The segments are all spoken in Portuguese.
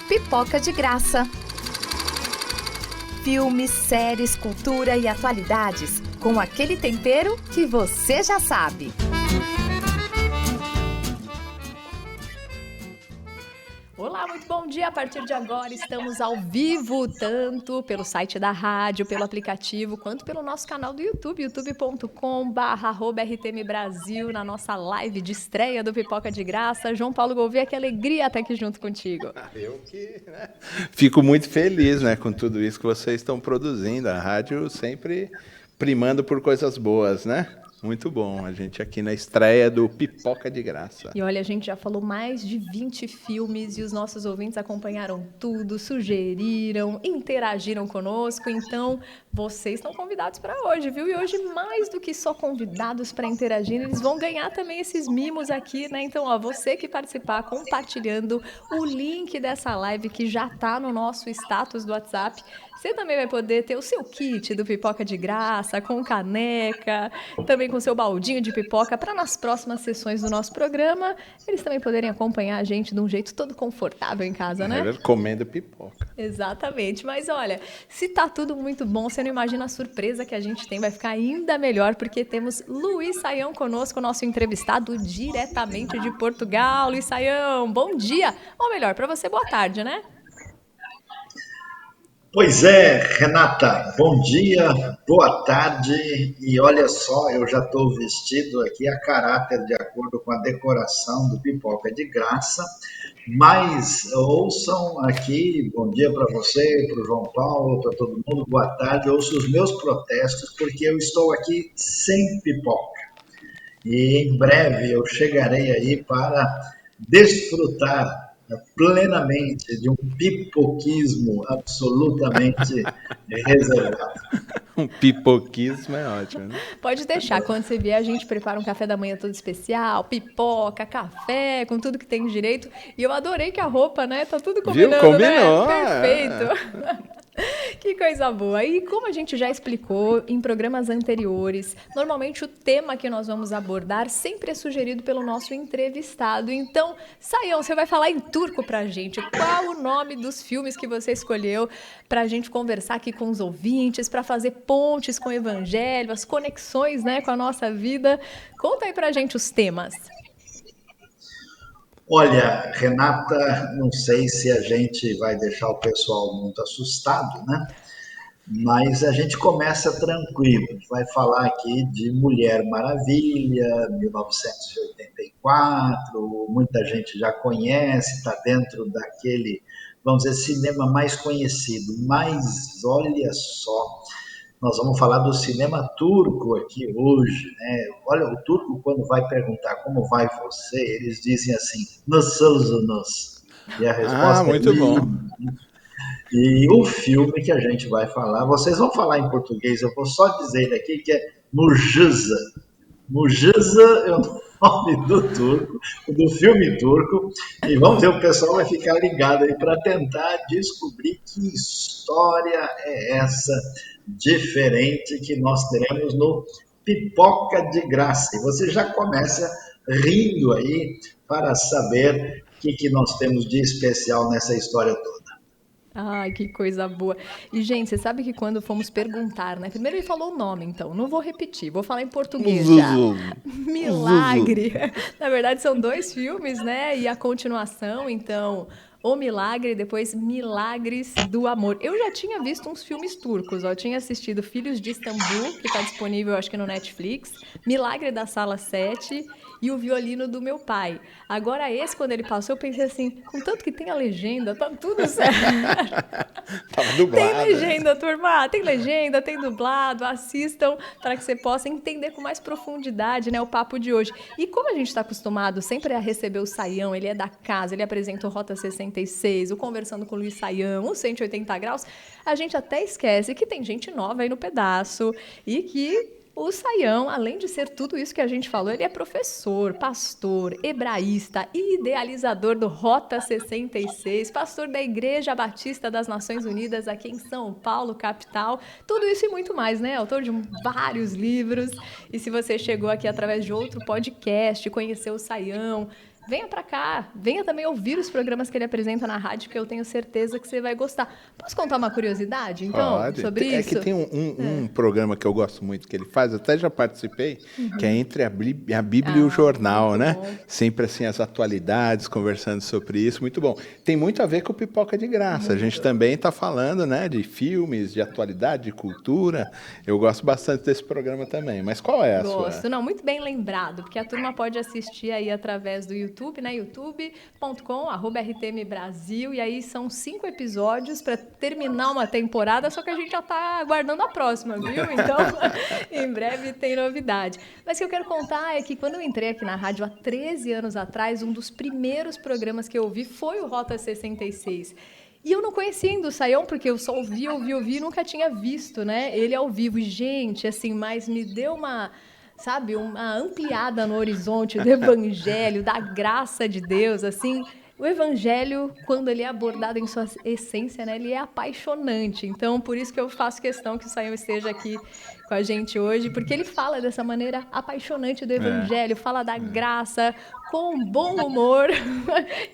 Pipoca de Graça. Filmes, séries, cultura e atualidades, com aquele tempero que você já sabe. Olá, muito bom dia! A partir de agora estamos ao vivo, tanto pelo site da rádio, pelo aplicativo, quanto pelo nosso canal do YouTube, youtube.com/RTMBrasil, na nossa live de estreia do Pipoca de Graça. João Paulo Gouveia, que alegria estar aqui junto contigo. Eu que fico muito feliz, com tudo isso que vocês estão produzindo. A rádio sempre primando por coisas boas, Muito bom, a gente aqui na estreia do Pipoca de Graça. E olha, a gente já falou mais de 20 filmes e os nossos ouvintes acompanharam tudo, sugeriram, interagiram conosco. Então, vocês estão convidados para hoje, viu? E hoje, mais do que só convidados para interagir, eles vão ganhar também esses mimos aqui, Então, você que participar compartilhando o link dessa live que já está no nosso status do WhatsApp, você também vai poder ter o seu kit do Pipoca de Graça, com caneca, também com seu baldinho de pipoca, para nas próximas sessões do nosso programa, eles também poderem acompanhar a gente de um jeito todo confortável em casa, Comendo pipoca. Exatamente. Mas olha, se tá tudo muito bom, você não imagina a surpresa que a gente tem, vai ficar ainda melhor, porque temos Luiz Saião conosco, nosso entrevistado diretamente de Portugal. Luiz Saião, bom dia! Ou melhor, para você, boa tarde, Pois é, Renata, bom dia, boa tarde, e olha só, eu já estou vestido aqui a caráter de acordo com a decoração do Pipoca de Graça, mas ouçam aqui, bom dia para você, para o João Paulo, para todo mundo, boa tarde, ouçam os meus protestos, porque eu estou aqui sem pipoca, e em breve eu chegarei aí para desfrutar plenamente de um pipoquismo absolutamente reservado. Um pipoquismo é ótimo, Pode deixar, quando você vier a gente prepara um café da manhã todo especial, pipoca, café, com tudo que tem direito. E eu adorei que a roupa, tá tudo combinando, Viu? Combinou. Perfeito. Que coisa boa! E como a gente já explicou em programas anteriores, normalmente o tema que nós vamos abordar sempre é sugerido pelo nosso entrevistado. Então, Saião, você vai falar em turco pra gente. Qual o nome dos filmes que você escolheu pra gente conversar aqui com os ouvintes, pra fazer pontes com o evangelho, as conexões, com a nossa vida? Conta aí pra gente os temas. Olha, Renata, não sei se a gente vai deixar o pessoal muito assustado, Mas a gente começa tranquilo. A gente vai falar aqui de Mulher Maravilha, 1984. Muita gente já conhece, está dentro daquele, vamos dizer, cinema mais conhecido. Mas olha só, nós vamos falar do cinema turco aqui hoje, Olha, o turco, quando vai perguntar como vai você, eles dizem assim, nasılsınız? E a resposta muito bom. E o filme que a gente vai falar, vocês vão falar em português, eu vou só dizer aqui que é Mujiza. Mujiza é o nome do filme turco, e vamos ver, o pessoal vai ficar ligado aí para tentar descobrir que história é essa diferente que nós teremos no Pipoca de Graça. E você já começa rindo aí para saber o que nós temos de especial nessa história toda. Ai, que coisa boa. E, gente, você sabe que quando fomos perguntar, Primeiro ele falou o nome, então, não vou repetir, vou falar em português já. Milagre. Na verdade, são 2 filmes, E a continuação, então, O Milagre e depois Milagres do Amor. Eu já tinha visto uns filmes turcos, eu tinha assistido Filhos de Istambul, que está disponível, acho que no Netflix, Milagre da Sala 7 e O Violino do Meu Pai. Agora esse, quando ele passou, eu pensei assim, contanto que tem a legenda, tá tudo certo. Tava dublado. Tem legenda, turma, tem legenda, tem dublado, assistam para que você possa entender com mais profundidade, o papo de hoje. E como a gente está acostumado sempre a receber o Saião, ele é da casa, ele apresenta o Rota 66, o Conversando com o Luiz Saião, o 180 Graus, a gente até esquece que tem gente nova aí no pedaço e que o Saião, além de ser tudo isso que a gente falou, ele é professor, pastor, hebraísta e idealizador do Rota 66, pastor da Igreja Batista das Nações Unidas aqui em São Paulo, capital. Tudo isso e muito mais, Autor de vários livros. E se você chegou aqui através de outro podcast, conheceu o Saião, venha para cá, venha também ouvir os programas que ele apresenta na rádio, que eu tenho certeza que você vai gostar. Posso contar uma curiosidade, então, Pode. sobre É isso? que tem um programa que eu gosto muito que ele faz, até já participei, que é Entre a Bíblia e o Jornal, né? Bom. Sempre assim, as atualidades, conversando sobre isso, muito bom. Tem muito a ver com o Pipoca de Graça. A gente também está falando, né, de filmes, de atualidade, de cultura. Eu gosto bastante desse programa também. Mas qual é a Gosto. sua? Não, muito bem lembrado, porque a turma pode assistir aí através do YouTube, né? youtube.com/RTM Brasil, e aí são 5 episódios para terminar uma temporada, só que a gente já está aguardando a próxima, viu? Então, em breve tem novidade. Mas o que eu quero contar é que quando eu entrei aqui na rádio há 13 anos atrás, um dos primeiros programas que eu ouvi foi o Rota 66. E eu não conhecia ainda o Sayão, porque eu só ouvi e nunca tinha visto, né? Ele ao vivo. E, gente, assim, mas me deu uma, sabe, uma ampliada no horizonte do evangelho, da graça de Deus, assim. O evangelho, quando ele é abordado em sua essência, né, ele é apaixonante. Então, por isso que eu faço questão que o Sayão esteja aqui com a gente hoje, porque ele fala dessa maneira apaixonante do evangelho, fala da graça, com bom humor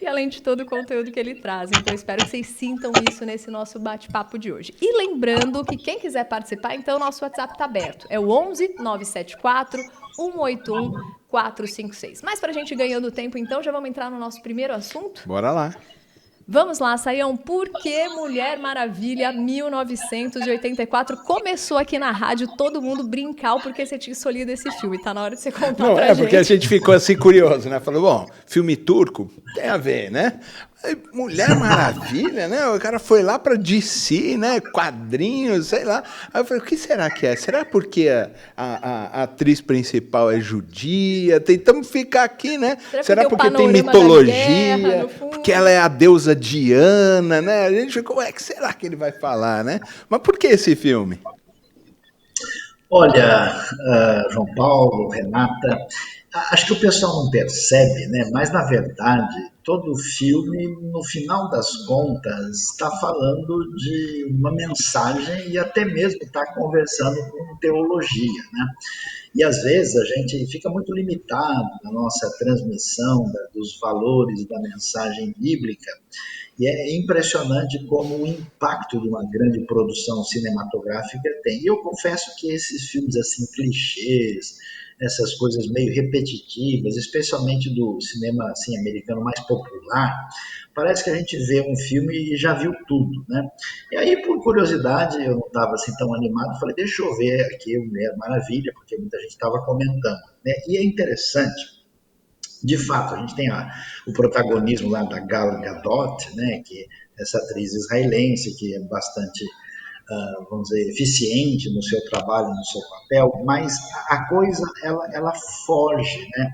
e além de todo o conteúdo que ele traz. Então, espero que vocês sintam isso nesse nosso bate-papo de hoje. E lembrando que quem quiser participar, então, nosso WhatsApp está aberto. É o 11 974 181 456. Mas para a gente ir ganhando tempo, então, já vamos entrar no nosso primeiro assunto? Bora lá. Vamos lá, Sayão. Por que Mulher Maravilha 1984 começou aqui na rádio todo mundo brincar porque você tinha escolhido esse filme? Tá na hora de você contar Não, pra é gente. porque a gente ficou assim curioso, né? Falou, bom, filme turco tem a ver, né? Aí, Mulher Maravilha, né? O cara foi lá para DC, né? Quadrinhos, sei lá. Aí eu falei, o que será que é? Será porque a atriz principal é judia? Tentamos ficar aqui, né? Será porque tem mitologia? Porque ela é a deusa Diana, né? A gente ficou, ué, que será que ele vai falar, né? Mas por que esse filme? Olha, João Paulo, Renata, acho que o pessoal não percebe, né? Mas na verdade, todo filme, no final das contas, está falando de uma mensagem e até mesmo está conversando com teologia, né? E às vezes a gente fica muito limitado na nossa transmissão dos valores da mensagem bíblica. E é impressionante como o impacto de uma grande produção cinematográfica tem. E eu confesso que esses filmes assim, clichês, essas coisas meio repetitivas, especialmente do cinema assim, americano mais popular, parece que a gente vê um filme e já viu tudo, né? E aí, por curiosidade, eu não estava assim tão animado, falei, deixa eu ver aqui o Mulher Maravilha, porque muita gente estava comentando, né? E é interessante, de fato, a gente tem o protagonismo lá da Gal Gadot, né, que é essa atriz israelense que é bastante, vamos dizer, eficiente no seu trabalho, no seu papel, mas a coisa, ela foge, né?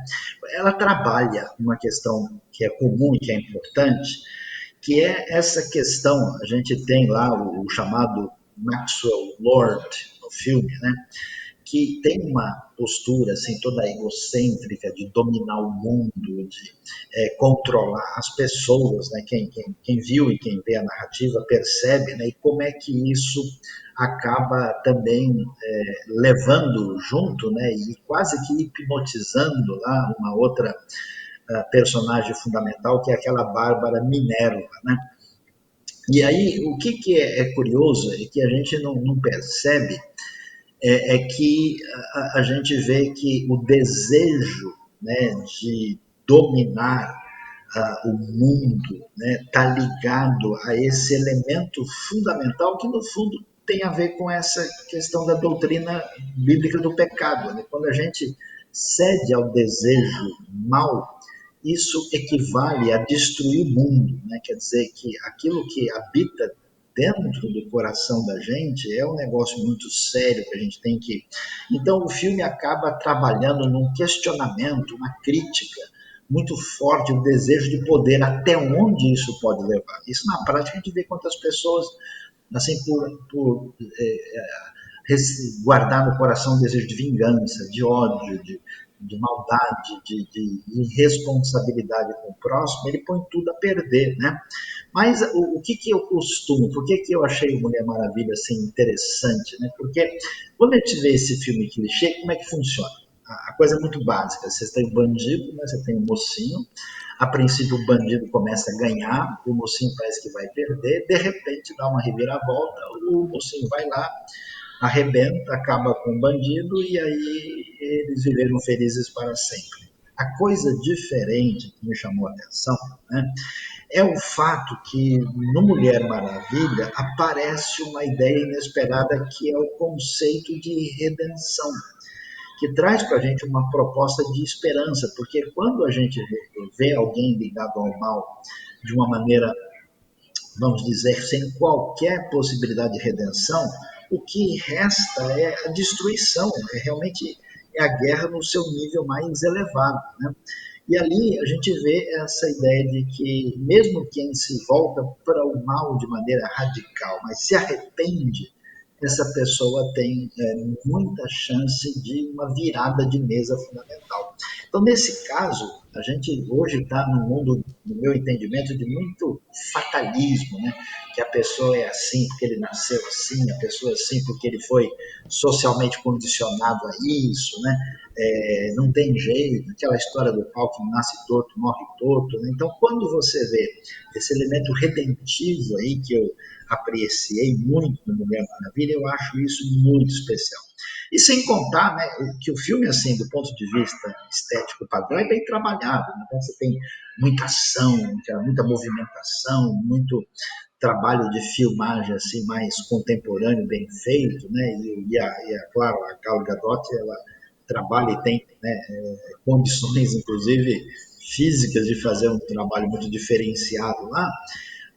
Ela trabalha uma questão que é comum e que é importante, que é essa questão, a gente tem lá o chamado Maxwell Lord no filme, né? Que tem uma postura assim, toda egocêntrica de dominar o mundo, de controlar as pessoas, né? Quem viu e quem vê a narrativa percebe, né? E como é que isso acaba também levando junto, né? E quase que hipnotizando lá uma outra personagem fundamental, que é aquela Bárbara Minerva, né? E aí, o que é curioso é que a gente não percebe que a gente vê que o desejo, né, de dominar o mundo está ligado a esse elemento fundamental que, no fundo, tem a ver com essa questão da doutrina bíblica do pecado. Né? Quando a gente cede ao desejo mau, isso equivale a destruir o mundo. Né? Quer dizer que aquilo que habita dentro do coração da gente é um negócio muito sério que a gente tem que... Então o filme acaba trabalhando num questionamento, uma crítica muito forte, o desejo de poder, até onde isso pode levar. Isso na prática a gente vê quantas pessoas, assim, por guardar no coração o desejo de vingança, de ódio, de maldade, de irresponsabilidade com o próximo, ele põe tudo a perder, né? Mas o que eu costumo, por que eu achei Mulher Maravilha assim interessante, né? Porque quando a gente vê esse filme clichê, como é que funciona? a coisa é muito básica. Você tem o bandido, né? Você tem o mocinho. A princípio o bandido começa a ganhar, o mocinho parece que vai perder, de repente dá uma reviravolta, o mocinho vai lá, arrebenta, acaba com o bandido e aí eles viveram felizes para sempre. A coisa diferente que me chamou a atenção, né, é o fato que no Mulher Maravilha aparece uma ideia inesperada que é o conceito de redenção, que traz para a gente uma proposta de esperança, porque quando a gente vê alguém ligado ao mal de uma maneira, vamos dizer, sem qualquer possibilidade de redenção, o que resta é a destruição, realmente é a guerra no seu nível mais elevado, né? E ali a gente vê essa ideia de que mesmo quem se volta para o mal de maneira radical, mas se arrepende, essa pessoa tem muita chance de uma virada de mesa fundamental. Então, nesse caso, a gente hoje está num mundo, no meu entendimento, de muito fatalismo, né? Que a pessoa é assim porque ele nasceu assim, a pessoa é assim porque ele foi socialmente condicionado a isso, né? Não tem jeito, aquela história do pau que nasce torto, morre torto, né? Então, quando você vê esse elemento redentivo aí, que eu apreciei muito no Mulher Maravilha, eu acho isso muito especial. E sem contar, né, que o filme, assim, do ponto de vista estético padrão, é bem trabalhado. Né? Então você tem muita ação, muita movimentação, muito trabalho de filmagem assim mais contemporâneo, bem feito, né? Claro, a Gal Gadot, ela trabalha e tem, né, condições, inclusive físicas, de fazer um trabalho muito diferenciado lá.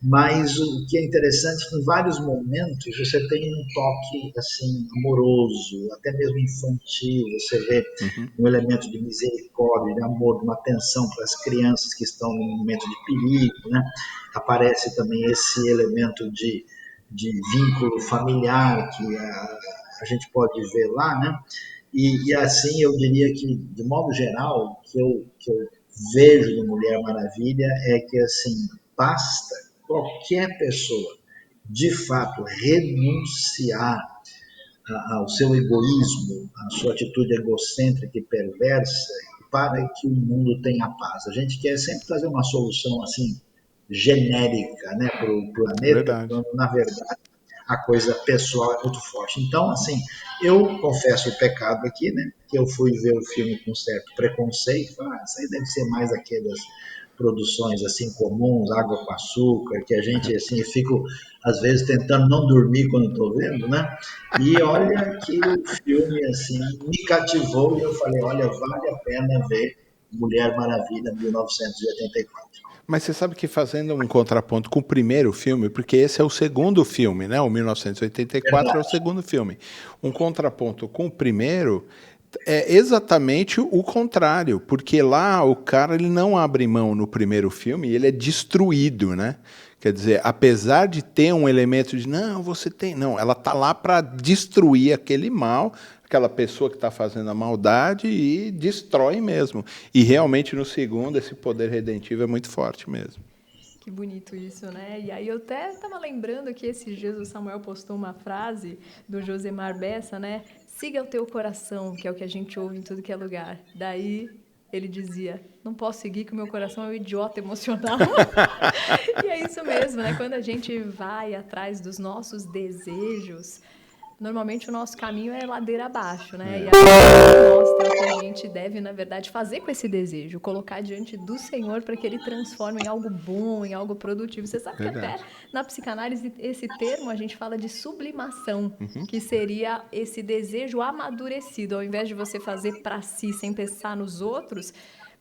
Mas o que é interessante é que em vários momentos você tem um toque assim amoroso, até mesmo infantil. Você vê um elemento de misericórdia, de amor, de uma atenção para as crianças que estão num momento de perigo, né? Aparece também esse elemento de vínculo familiar que a gente pode ver lá, né? E assim eu diria que, de modo geral, o que eu vejo no Mulher Maravilha é que assim basta qualquer pessoa de fato renunciar ao seu egoísmo, à sua atitude egocêntrica e perversa, para que o mundo tenha paz. A gente quer sempre trazer uma solução assim genérica, né, para o É planeta, verdade. quando na verdade a coisa pessoal é muito forte. Então, assim, eu confesso o pecado aqui, né, que eu fui ver o filme com certo preconceito, isso aí deve ser mais aquelas produções assim comuns, água com açúcar, que a gente assim, eu fico às vezes tentando não dormir quando estou vendo, né? E olha que o filme assim me cativou e eu falei, olha, vale a pena ver Mulher Maravilha 1984. Mas você sabe que fazendo um contraponto com o primeiro filme, porque esse é o segundo filme, né? O 1984 é o Verdade. segundo filme. Um contraponto com o primeiro é exatamente o contrário, porque lá o cara ele não abre mão no primeiro filme, ele é destruído, né? Quer dizer, apesar de ter um elemento de não, você tem, não, ela tá lá para destruir aquele mal, aquela pessoa que está fazendo a maldade e destrói mesmo. E realmente no segundo esse poder redentivo é muito forte mesmo. Que bonito isso, né? E aí eu até estava lembrando que esses dias o Samuel postou uma frase do Josemar Bessa, né? Siga o teu coração, que é o que a gente ouve em tudo que é lugar. Daí ele dizia, não posso seguir que o meu coração é um idiota emocional. E é isso mesmo, né? Quando a gente vai atrás dos nossos desejos, normalmente o nosso caminho é ladeira abaixo, né? E a Bíblia mostra o que a gente deve, na verdade, fazer com esse desejo, colocar diante do Senhor para que Ele transforme em algo bom, em algo produtivo. Você sabe que até Verdade. na psicanálise esse termo a gente fala de sublimação, que seria esse desejo amadurecido. Ao invés de você fazer para si sem pensar nos outros,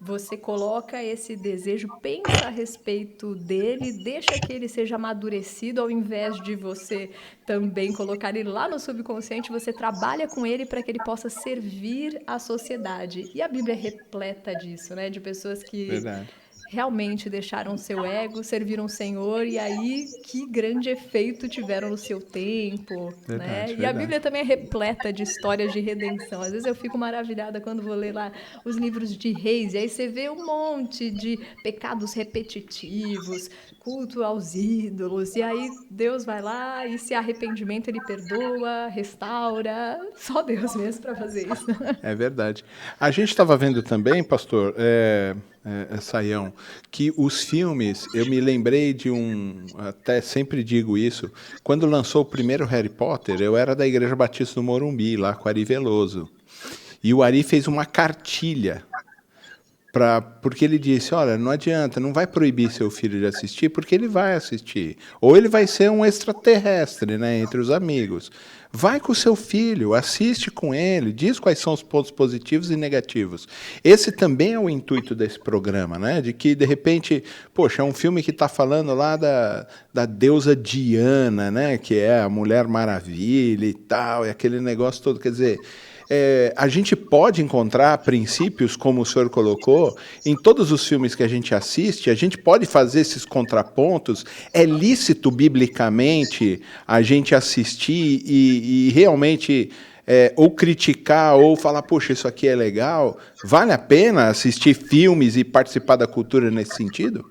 você coloca esse desejo, pensa a respeito dele, deixa que ele seja amadurecido, ao invés de você também colocar ele lá no subconsciente, você trabalha com ele para que ele possa servir à sociedade. E a Bíblia é repleta disso, né? De pessoas que Verdade. realmente deixaram seu ego, serviram o Senhor, e aí que grande efeito tiveram no seu tempo, né? Verdade, E a Bíblia verdade. também é repleta de histórias de redenção. Às vezes eu fico maravilhada quando vou ler lá os livros de Reis, e aí você vê um monte de pecados repetitivos, culto aos ídolos, e aí Deus vai lá e se há arrependimento ele perdoa, restaura, só Deus mesmo para fazer isso. É verdade. A gente estava vendo também, pastor, Saião, que os filmes, eu me lembrei de até sempre digo isso, quando lançou o primeiro Harry Potter, eu era da Igreja Batista do Morumbi, lá com o Ari Veloso. E o Ari fez uma cartilha porque ele disse, olha, não adianta, não vai proibir seu filho de assistir, porque ele vai assistir. Ou ele vai ser um extraterrestre, né, entre os amigos. Vai com o seu filho, assiste com ele, diz quais são os pontos positivos e negativos. Esse também é o intuito desse programa, né? De que, de repente, poxa, é um filme que está falando lá da deusa Diana, né? Que é a Mulher Maravilha e tal, e aquele negócio todo. Quer dizer, a gente pode encontrar princípios, como o senhor colocou, em todos os filmes que a gente assiste, a gente pode fazer esses contrapontos. É lícito, biblicamente, a gente assistir e realmente ou criticar ou falar, poxa, isso aqui é legal. Vale a pena assistir filmes e participar da cultura nesse sentido?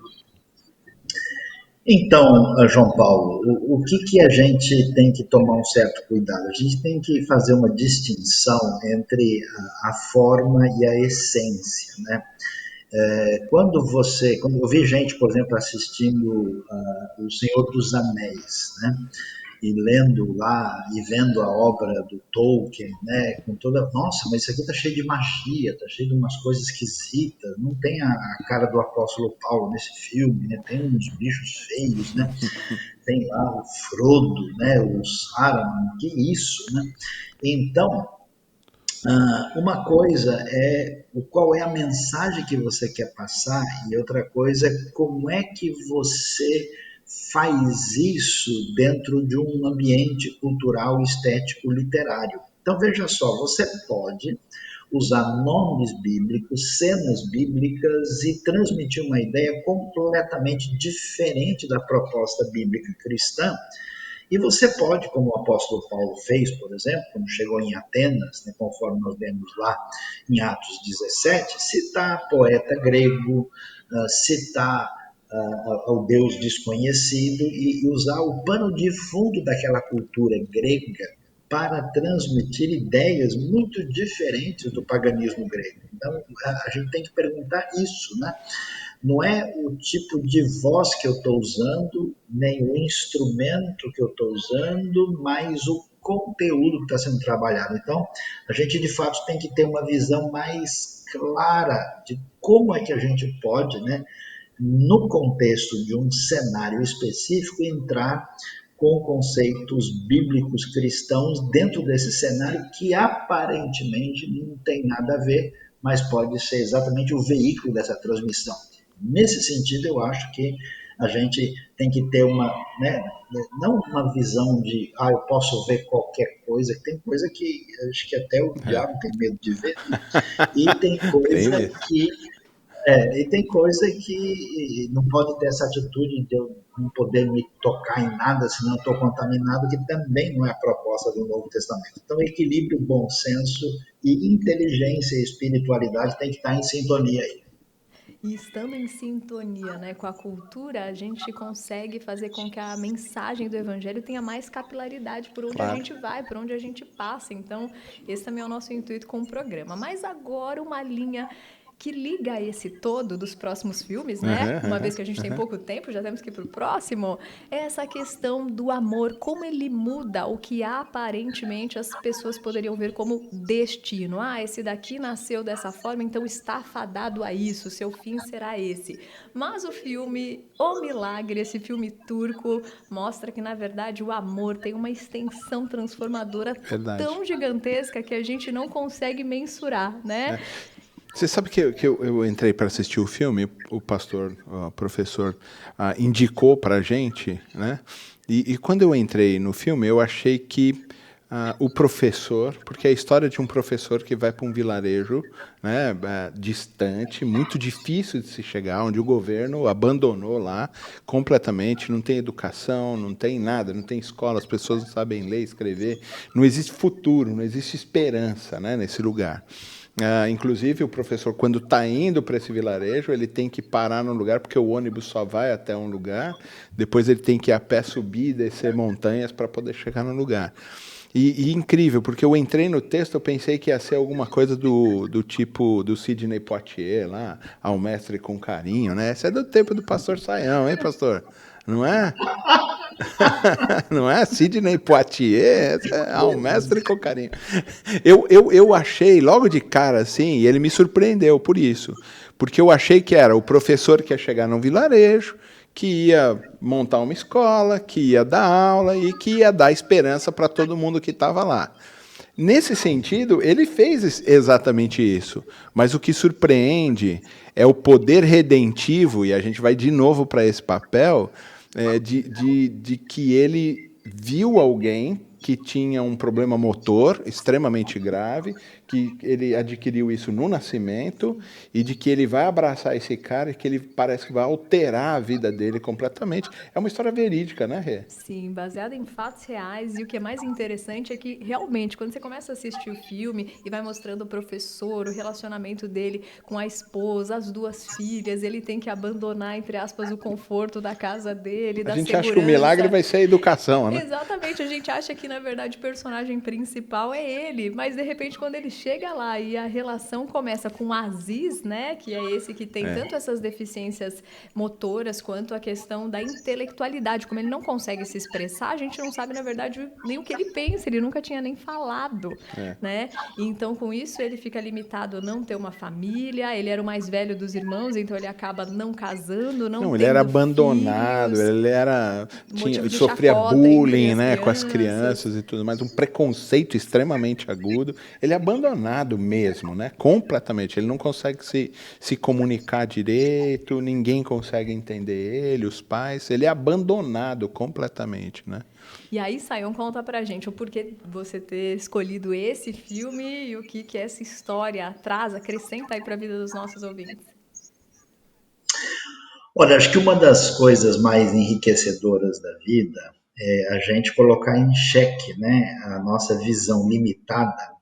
Então, João Paulo, o que a gente tem que tomar um certo cuidado? A gente tem que fazer uma distinção entre a forma e a essência, né? Quando eu vi gente, por exemplo, assistindo O Senhor dos Anéis, né? E lendo lá e vendo a obra do Tolkien, né, com toda, nossa, mas isso aqui tá cheio de magia, tá cheio de umas coisas esquisitas, não tem a cara do apóstolo Paulo nesse filme, né, tem uns bichos feios, né, tem lá o Frodo, né, o Saruman, que isso, né? Então, uma coisa é qual é a mensagem que você quer passar e outra coisa é como é que você faz isso dentro de um ambiente cultural, estético, literário. Então veja só, você pode usar nomes bíblicos, cenas bíblicas e transmitir uma ideia completamente diferente da proposta bíblica cristã. E você pode, como o apóstolo Paulo fez, por exemplo, quando chegou em Atenas, né, conforme nós vemos lá em Atos 17, citar poeta grego, citar ao Deus desconhecido e usar o pano de fundo daquela cultura grega para transmitir ideias muito diferentes do paganismo grego. Então, a gente tem que perguntar isso, né? Não é o tipo de voz que eu estou usando, nem o instrumento que eu estou usando, mas o conteúdo que está sendo trabalhado. Então, a gente de fato tem que ter uma visão mais clara de como é que a gente pode, né, no contexto de um cenário específico, entrar com conceitos bíblicos cristãos dentro desse cenário que aparentemente não tem nada a ver, mas pode ser exatamente o veículo dessa transmissão. Nesse sentido, eu acho que a gente tem que ter né, não uma visão de, eu posso ver qualquer coisa, tem coisa que acho que até o diabo tem medo de ver, né? E tem coisa que não pode ter essa atitude de eu não poder me tocar em nada, senão eu estou contaminado, que também não é a proposta do Novo Testamento. Então, equilíbrio, bom senso e inteligência e espiritualidade tem que estar em sintonia aí. E estando em sintonia, né, com a cultura, a gente consegue fazer com que a mensagem do evangelho tenha mais capilaridade por onde a gente vai, por onde a gente passa. Então, esse também é o nosso intuito com o programa. Mas agora uma linha que liga esse todo dos próximos filmes, né? Uma vez que a gente tem pouco tempo, já temos que ir para o próximo. É essa questão do amor, como ele muda o que aparentemente as pessoas poderiam ver como destino. Esse daqui nasceu dessa forma, então está fadado a isso, seu fim será esse. Mas o filme O Milagre, esse filme turco, mostra que, na verdade, o amor tem uma extensão transformadora tão gigantesca que a gente não consegue mensurar, né? Você sabe que eu entrei para assistir o filme, o professor indicou para a gente, né? E quando eu entrei no filme, eu achei que o professor, porque é a história de um professor que vai para um vilarejo, né, distante, muito difícil de se chegar, onde o governo abandonou lá completamente, não tem educação, não tem nada, não tem escola, as pessoas não sabem ler, escrever, não existe futuro, não existe esperança, né, nesse lugar. Inclusive, o professor, quando está indo para esse vilarejo, ele tem que parar num lugar, porque o ônibus só vai até um lugar, depois ele tem que ir a pé subir e descer montanhas para poder chegar no lugar. E incrível, porque eu entrei no texto, eu pensei que ia ser alguma coisa do tipo do Sidney Poitier lá, Ao Mestre com Carinho, né? Esse é do tempo do pastor Saião, hein, pastor? Não é? Não é? Sidney Poitier, Ao Mestre com Carinho. Eu achei logo de cara assim, e ele me surpreendeu por isso, porque eu achei que era o professor que ia chegar num vilarejo, que ia montar uma escola, que ia dar aula e que ia dar esperança para todo mundo que estava lá. Nesse sentido, ele fez exatamente isso. Mas o que surpreende é o poder redentivo, e a gente vai de novo para esse papel, de que ele viu alguém que tinha um problema motor extremamente grave, que ele adquiriu isso no nascimento, e de que ele vai abraçar esse cara e que ele parece que vai alterar a vida dele completamente. É uma história verídica, né, Rê? Sim, baseada em fatos reais. E o que é mais interessante é que, realmente, quando você começa a assistir o filme e vai mostrando o professor, o relacionamento dele com a esposa, as duas filhas, ele tem que abandonar, entre aspas, o conforto da casa dele, da segurança. A gente acha que o milagre vai ser a educação, né? Exatamente, a gente acha que, na verdade, o personagem principal é ele, mas, de repente, quando ele chega lá e a relação começa com o Aziz, né, que é esse que tem tanto essas deficiências motoras quanto a questão da intelectualidade, como ele não consegue se expressar, a gente não sabe, na verdade, nem o que ele pensa, ele nunca tinha nem falado, né? E então, com isso, ele fica limitado a não ter uma família, ele era o mais velho dos irmãos, então ele acaba não casando, não ele era abandonado, filhos, ele sofria bullying, né, com as crianças e tudo mais, um preconceito extremamente agudo. Ele é abandonado mesmo, né, completamente. Ele não consegue se comunicar direito, ninguém consegue entender ele, os pais. Ele é abandonado completamente, né? E aí, Sayão, conta pra gente o porquê você ter escolhido esse filme e o que essa história traz, acrescenta aí pra vida dos nossos ouvintes. Olha, acho que uma das coisas mais enriquecedoras da vida é a gente colocar em xeque, né, a nossa visão limitada,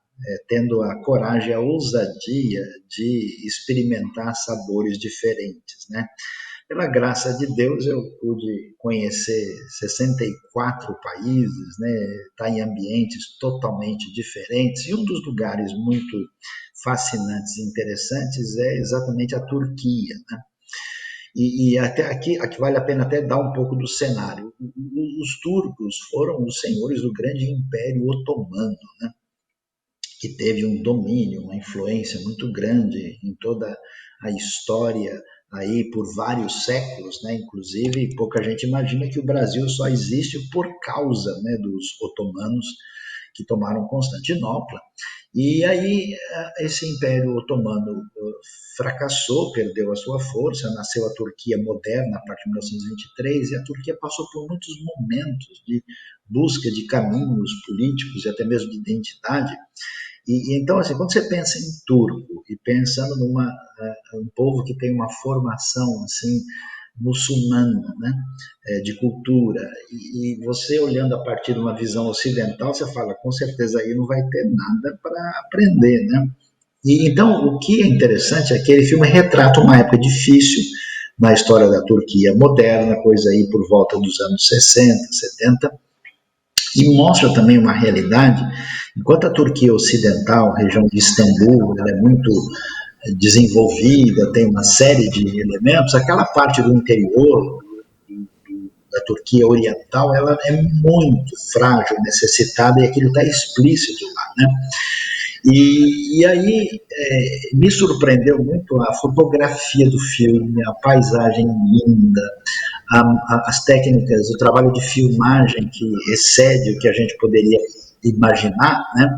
tendo a coragem, a ousadia de experimentar sabores diferentes, né? Pela graça de Deus, eu pude conhecer 64 países, né, estar em ambientes totalmente diferentes, e um dos lugares muito fascinantes e interessantes é exatamente a Turquia, né? E até aqui vale a pena até dar um pouco do cenário. Os turcos foram os senhores do grande Império Otomano, né? Que teve um domínio, uma influência muito grande em toda a história aí por vários séculos, né? Inclusive, pouca gente imagina que o Brasil só existe por causa, né, dos otomanos que tomaram Constantinopla. E aí esse Império Otomano fracassou, perdeu a sua força, nasceu a Turquia moderna a partir de 1923, e a Turquia passou por muitos momentos de busca de caminhos políticos e até mesmo de identidade. Então, assim, quando você pensa em turco e pensando um povo que tem uma formação assim muçulmana, né, de cultura, e você olhando a partir de uma visão ocidental, você fala, com certeza aí não vai ter nada para aprender, né? Então, o que é interessante é que aquele filme retrata uma época difícil na história da Turquia moderna, coisa aí por volta dos anos 60, 70, e mostra também uma realidade, enquanto a Turquia ocidental, a região de Istambul, ela é muito desenvolvida, tem uma série de elementos, aquela parte do interior da Turquia oriental, ela é muito frágil, necessitada, e aquilo está explícito lá, né? E aí me surpreendeu muito a fotografia do filme, a paisagem linda, as técnicas, o trabalho de filmagem que excede o que a gente poderia imaginar, né?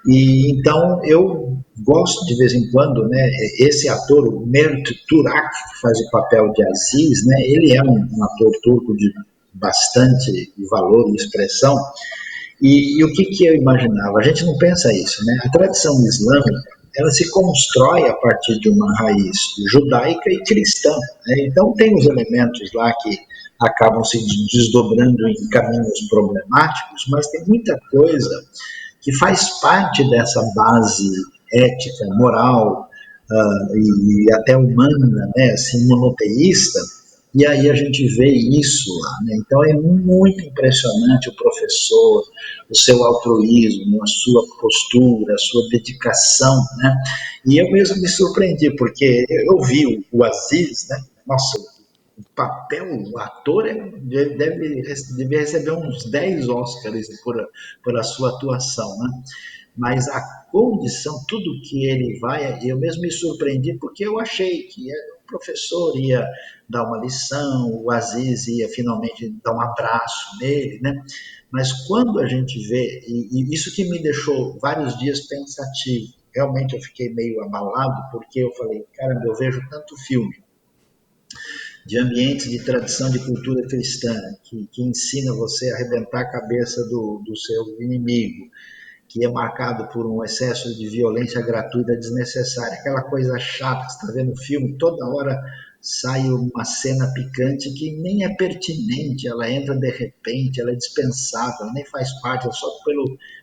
E então eu gosto de vez em quando, né? Esse ator, o Mert Turak, que faz o papel de Aziz, né? Ele é um ator turco de bastante valor e expressão. E o que eu imaginava? A gente não pensa isso, né? A tradição islâmica, ela se constrói a partir de uma raiz judaica e cristã, né? Então tem os elementos lá que acabam se desdobrando em caminhos problemáticos, mas tem muita coisa que faz parte dessa base ética, moral, e até humana, né, assim, monoteísta, e aí a gente vê isso lá, né? Então é muito impressionante o professor, o seu altruísmo, a sua postura, a sua dedicação, né? E eu mesmo me surpreendi, porque eu vi o Aziz, né? Nossa, o papel, o ator deve receber uns 10 Oscars por a sua atuação, né? Mas a condição, tudo que ele vai, eu mesmo me surpreendi porque eu achei que o professor ia dar uma lição, o Aziz ia finalmente dar um abraço nele, né? Mas quando a gente vê, e isso que me deixou vários dias pensativo, realmente eu fiquei meio abalado, porque eu falei, caramba, eu vejo tanto filme de ambientes de tradição de cultura cristã, que ensina você a arrebentar a cabeça do seu inimigo, que é marcado por um excesso de violência gratuita desnecessária, aquela coisa chata que você está vendo no filme, toda hora sai uma cena picante que nem é pertinente, ela entra de repente, ela é dispensável, ela nem faz parte, é só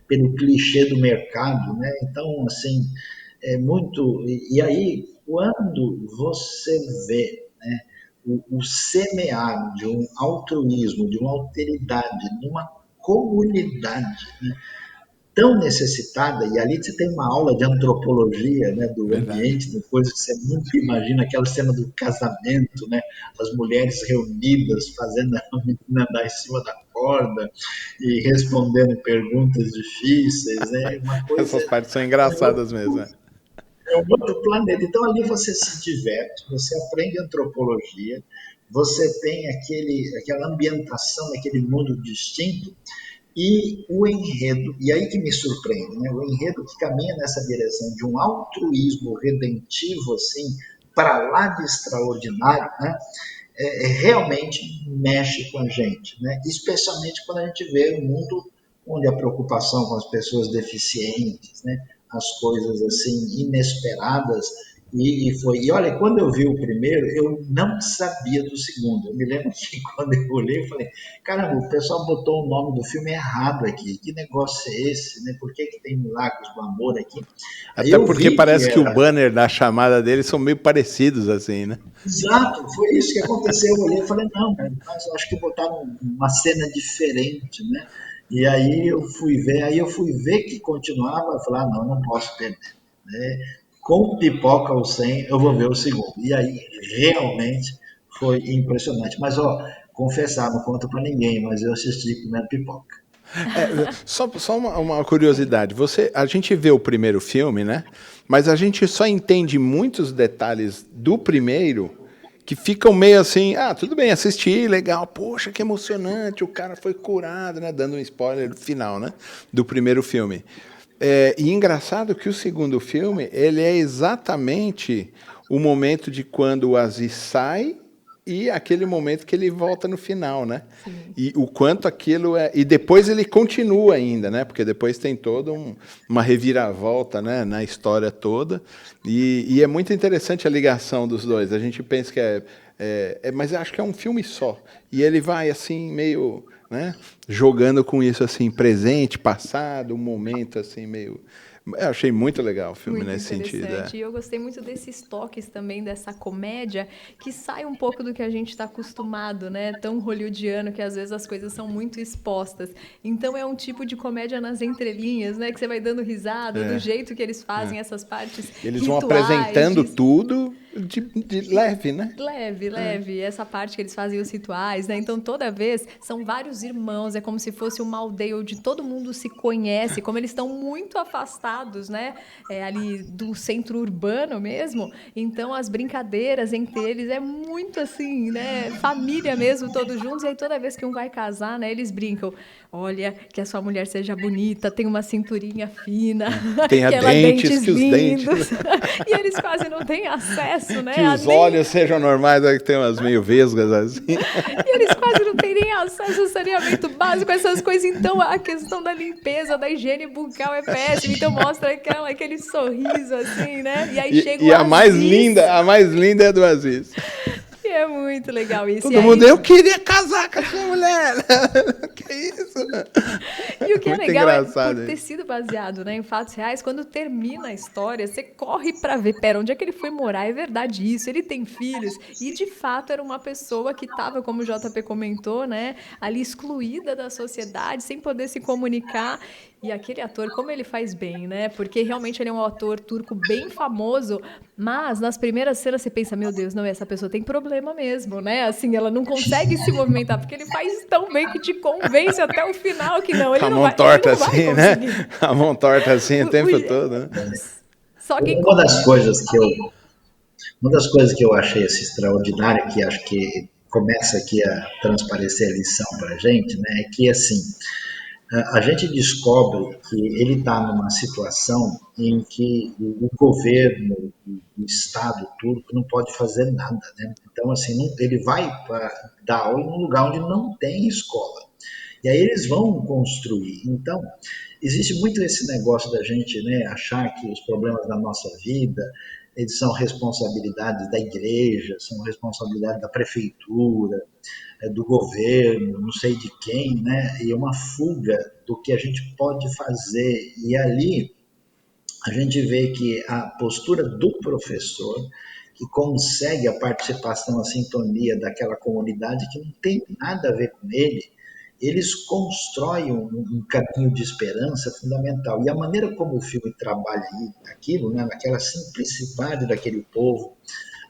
pelo clichê do mercado, né? Então, assim, é muito... E aí, quando você vê, né, o semear de um altruísmo, de uma alteridade, numa comunidade, né, tão necessitada, e ali você tem uma aula de antropologia, né, do Verdade. ambiente, de coisas que você nunca imagina, aquela cena do casamento, né, as mulheres reunidas fazendo a menina andar em cima da corda e respondendo perguntas difíceis, né, uma coisa, Essas partes são é um engraçadas mesmo. outro, é um outro planeta. Então ali você se diverte, você aprende antropologia, você tem aquela ambientação naquele mundo distinto, e o enredo, e aí que me surpreende, né? O enredo que caminha nessa direção de um altruísmo redentivo, assim, para lá de extraordinário, né? Realmente mexe com a gente, né? Especialmente quando a gente vê um mundo onde a preocupação com as pessoas deficientes, né? As coisas assim inesperadas, e olha, quando eu vi o primeiro, eu não sabia do segundo. Eu me lembro que quando eu olhei, eu falei, caramba, o pessoal botou o nome do filme errado aqui. Que negócio é esse, né? Por que tem Milagres do Amor aqui? Aí Até eu porque vi que parece que o era... banner da chamada deles são meio parecidos, assim, né? Exato, foi isso que aconteceu. Eu olhei e falei, não, mas acho que botaram uma cena diferente, né? E aí eu fui ver que continuava, eu falei, não, não posso perder, né? Com pipoca ou sem, eu vou ver o segundo. E aí, realmente, foi impressionante. Mas, ó, confessar, não conta pra ninguém, mas eu assisti comendo pipoca. Só uma curiosidade. A gente vê o primeiro filme, né? Mas a gente só entende muitos detalhes do primeiro que ficam meio assim, tudo bem, assisti, legal, poxa, que emocionante, o cara foi curado, né? Dando um spoiler do final, né? Do primeiro filme. E engraçado que o segundo filme, ele é exatamente o momento de quando o Aziz sai e aquele momento que ele volta no final, né? Sim. E o quanto aquilo é... E depois ele continua ainda, né? Porque depois tem toda uma reviravolta, né? Na história toda. E é muito interessante a ligação dos dois. A gente pensa que mas eu acho que é um filme só. E ele vai assim, meio... né? Jogando com isso assim, presente, passado, um momento assim, meio... Eu achei muito legal o filme Muito nesse sentido. interessante. E eu gostei muito desses toques também, dessa comédia, que sai um pouco do que a gente está acostumado, né? Tão hollywoodiano, que às vezes as coisas são muito expostas. Então é um tipo de comédia nas entrelinhas, né? Que você vai dando risada, do jeito que eles fazem essas partes Eles vão rituais, apresentando tudo de leve, né? Leve. Essa parte que eles fazem os rituais, né? Então, toda vez, são vários irmãos. É como se fosse uma aldeia onde todo mundo se conhece. Como eles estão muito afastados, né? Ali do centro urbano mesmo. Então, as brincadeiras entre eles é muito assim, né? Família mesmo, todos juntos. E aí, toda vez que um vai casar, né? Eles brincam. Olha, que a sua mulher seja bonita, tem uma cinturinha fina, Tenha que ela dentes, que os lindos. dentes... E eles quase não têm acesso, né? Que os olhos sejam normais, que tem umas meio vesgas assim. E eles quase não não tem nem acesso ao saneamento básico, essas coisas. Então, a questão da limpeza, da higiene bucal é péssima. Então, mostra aquele sorriso, assim, né? E aí chega o E Aziz. a mais linda é a do Aziz. E é muito legal isso. Todo mundo, eu queria casar com essa mulher. Que isso? E o que é Muito legal é engraçado por ter isso. sido baseado, né, em fatos reais, quando termina a história, você corre pra ver, pera, onde é que ele foi morar? É verdade isso, ele tem filhos. E de fato era uma pessoa que estava, como o JP comentou, né, ali excluída da sociedade, sem poder se comunicar. E aquele ator, como ele faz bem, né? Porque realmente ele é um ator turco bem famoso, mas nas primeiras cenas você pensa, meu Deus, não, essa pessoa tem problema mesmo, né? Assim, ela não consegue se movimentar, porque ele faz tão bem que te convence até o final que não, Com ele a não mão vai, ele torta não vai assim, né? conseguir. A mão torta assim o tempo todo, né? Só quem Uma das convive. coisas que eu, uma das coisas que eu achei assim, extraordinária, que acho que começa aqui a transparecer a lição para a gente, né, é que assim, a gente descobre que ele está numa situação em que o governo, o Estado turco não pode fazer nada, né? Então, assim, ele vai dar aula em um lugar onde não tem escola. E aí eles vão construir. Então, existe muito esse negócio da gente, né, achar que os problemas da nossa vida eles são responsabilidades da igreja, são responsabilidade da prefeitura, do governo, não sei de quem, né? E uma fuga do que a gente pode fazer. E ali a gente vê que a postura do professor, que consegue a participação, a sintonia daquela comunidade que não tem nada a ver com ele, eles constroem um caminho de esperança fundamental. E a maneira como o filme trabalha aquilo, né, naquela simplicidade daquele povo,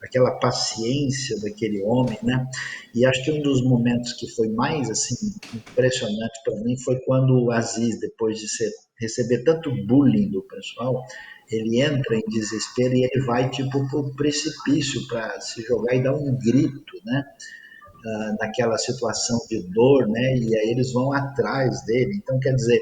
aquela paciência daquele homem, né? E acho que um dos momentos que foi mais assim impressionante para mim foi quando o Aziz, depois de receber tanto bullying do pessoal, ele entra em desespero e ele vai tipo pro precipício para se jogar e dar um grito, né? Naquela situação de dor, né? E aí eles vão atrás dele. Então, quer dizer,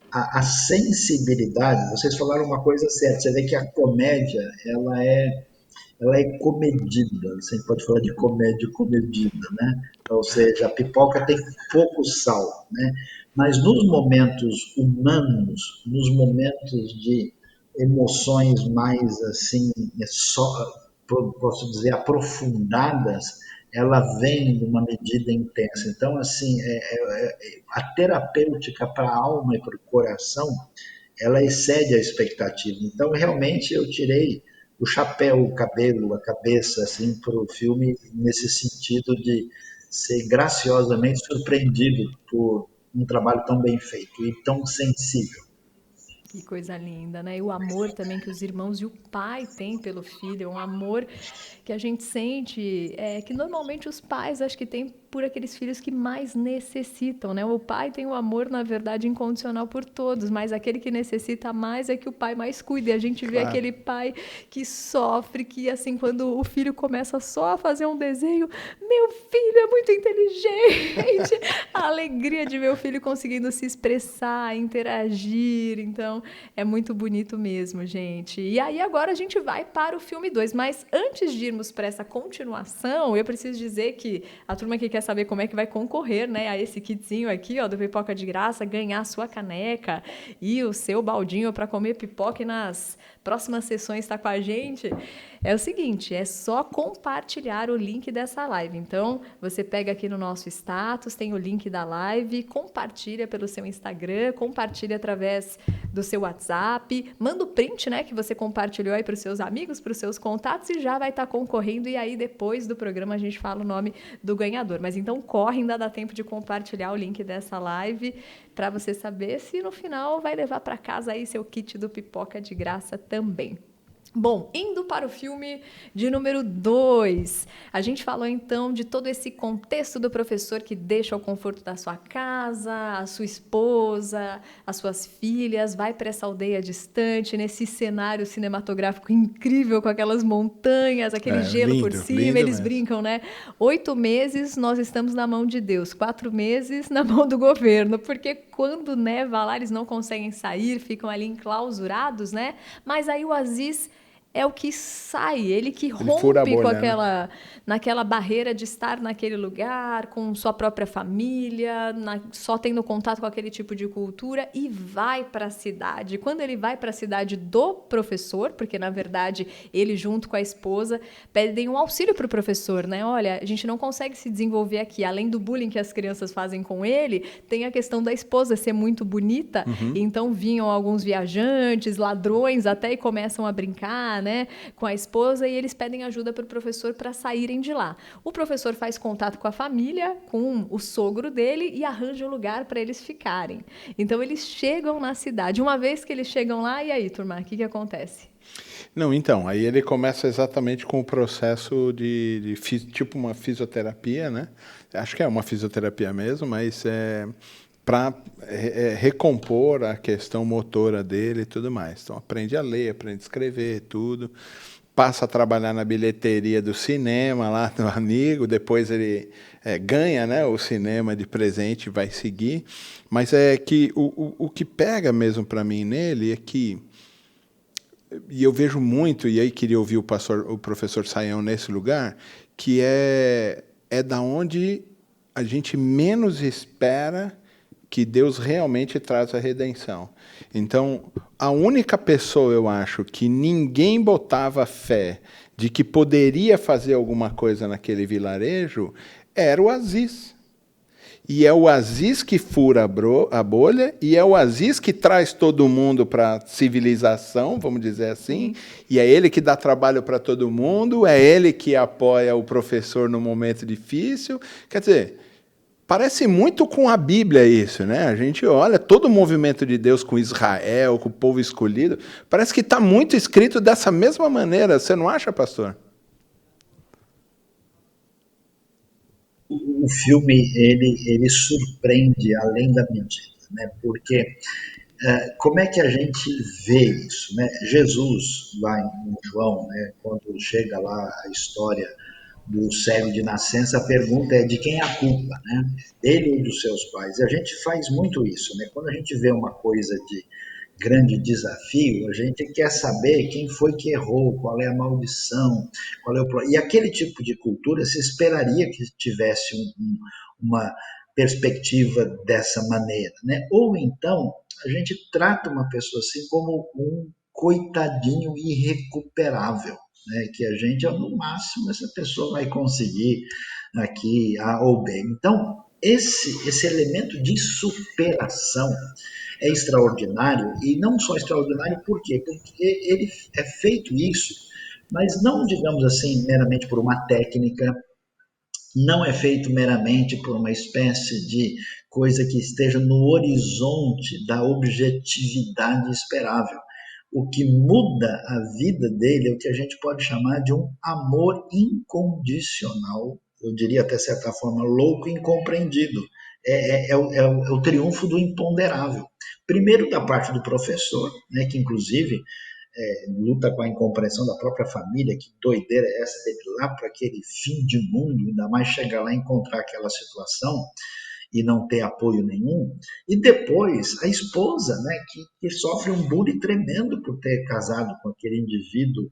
a sensibilidade, vocês falaram uma coisa certa, você vê que a comédia, ela é comedida, você pode falar de comédia comedida, né? Ou seja, a pipoca tem pouco sal, né? Mas nos momentos humanos, nos momentos de emoções mais assim, posso dizer, aprofundadas, ela vem de uma medida intensa. Então, assim, a terapêutica para a alma e para o coração, ela excede a expectativa. Então, realmente, eu tirei o chapéu, o cabelo, a cabeça, assim, para o filme, nesse sentido de ser graciosamente surpreendido por um trabalho tão bem feito e tão sensível. Que coisa linda, né? E o amor também que os irmãos e o pai têm pelo filho, é um amor que a gente sente, que normalmente os pais acho que têm por aqueles filhos que mais necessitam, né? O pai tem o amor, na verdade, incondicional por todos, mas aquele que necessita mais é que o pai mais cuida. E a gente vê Claro. aquele pai que sofre, que assim, quando o filho começa só a fazer um desenho, meu filho é muito inteligente. A alegria de ver o filho conseguindo se expressar, interagir, então é muito bonito mesmo, gente. E aí agora a gente vai para o filme 2, mas antes de irmos para essa continuação, eu preciso dizer que a turma que quer saber como é que vai concorrer, né, a esse kitzinho aqui, ó, do Pipoca de Graça, ganhar a sua caneca e o seu baldinho para comer pipoca e nas próximas sessões estar com a gente, é o seguinte, é só compartilhar o link dessa live. Então, você pega aqui no nosso status, tem o link da live, compartilha pelo seu Instagram, compartilha através do seu WhatsApp, manda o print, né, que você compartilhou aí para os seus amigos, para os seus contatos e já vai estar concorrendo. E aí, depois do programa, a gente fala o nome do ganhador. Mas então, corre, ainda dá tempo de compartilhar o link dessa live para você saber se no final vai levar para casa aí seu kit do Pipoca de Graça também. Bom, indo para o filme de número 2, a gente falou então de todo esse contexto do professor que deixa o conforto da sua casa, a sua esposa, as suas filhas, vai para essa aldeia distante, nesse cenário cinematográfico incrível com aquelas montanhas, aquele gelo por Lindo, cima, lindo eles mesmo. brincam, né? 8 meses nós estamos na mão de Deus, 4 meses na mão do governo, porque quando neva lá eles não conseguem sair, ficam ali enclausurados, né? Mas aí o Aziz é o que sai, ele que Ele fura a rompe com bolha, né? naquela barreira de estar naquele lugar, com sua própria família, só tendo contato com aquele tipo de cultura e vai para a cidade. Quando ele vai para a cidade do professor, porque na verdade ele junto com a esposa pedem um auxílio para o professor, né? Olha, a gente não consegue se desenvolver aqui, além do bullying que as crianças fazem com ele, tem a questão da esposa ser muito bonita, então vinham alguns viajantes, ladrões até e começam a brincar, né, com a esposa e eles pedem ajuda para o professor para saírem de lá. O professor faz contato com a família, com o sogro dele e arranja um lugar para eles ficarem. Então eles chegam na cidade. Uma vez que eles chegam lá, e aí, turma, o que acontece? Não, então, aí ele começa exatamente com o processo tipo uma fisioterapia, né? Acho que é uma fisioterapia mesmo, mas para recompor a questão motora dele e tudo mais. Então, aprende a ler, aprende a escrever, tudo. Passa a trabalhar na bilheteria do cinema lá do amigo, depois ele ganha, né, o cinema de presente e vai seguir. Mas é que o que pega mesmo para mim nele é que, e eu vejo muito, e aí queria ouvir o professor Sayão nesse lugar, que é da onde a gente menos espera que Deus realmente traz a redenção. Então, a única pessoa, eu acho, que ninguém botava fé de que poderia fazer alguma coisa naquele vilarejo era o Aziz. E é o Aziz que fura a bolha, e é o Aziz que traz todo mundo para a civilização, vamos dizer assim, e é ele que dá trabalho para todo mundo, é ele que apoia o professor no momento difícil. Quer dizer, parece muito com a Bíblia isso, né? A gente olha todo o movimento de Deus com Israel, com o povo escolhido, parece que está muito escrito dessa mesma maneira. Você não acha, pastor? O filme ele surpreende além da medida, né? Porque como é que a gente vê isso, né? Jesus, lá em João, né, quando chega lá a história do cego de nascença, a pergunta é de quem é a culpa, né? Dele ou dos seus pais? E a gente faz muito isso, né? Quando a gente vê uma coisa de grande desafio, a gente quer saber quem foi que errou, qual é a maldição, qual é o e aquele tipo de cultura se esperaria que tivesse uma perspectiva dessa maneira, né? Ou então a gente trata uma pessoa assim como um coitadinho irrecuperável, né? Que a gente, no máximo, essa pessoa vai conseguir aqui A ou B. Então, esse elemento de superação é extraordinário, e não só extraordinário, por quê? Porque ele é feito isso, mas não, digamos assim, meramente por uma técnica, não é feito meramente por uma espécie de coisa que esteja no horizonte da objetividade esperável. O que muda a vida dele é o que a gente pode chamar de um amor incondicional, eu diria até certa forma louco e incompreendido. É o triunfo do imponderável. Primeiro da parte do professor, né, que inclusive luta com a incompreensão da própria família, que doideira é essa, dele lá para aquele fim de mundo, ainda mais chegar lá e encontrar aquela situação e não ter apoio nenhum. E depois a esposa, né, que sofre um bullying tremendo por ter casado com aquele indivíduo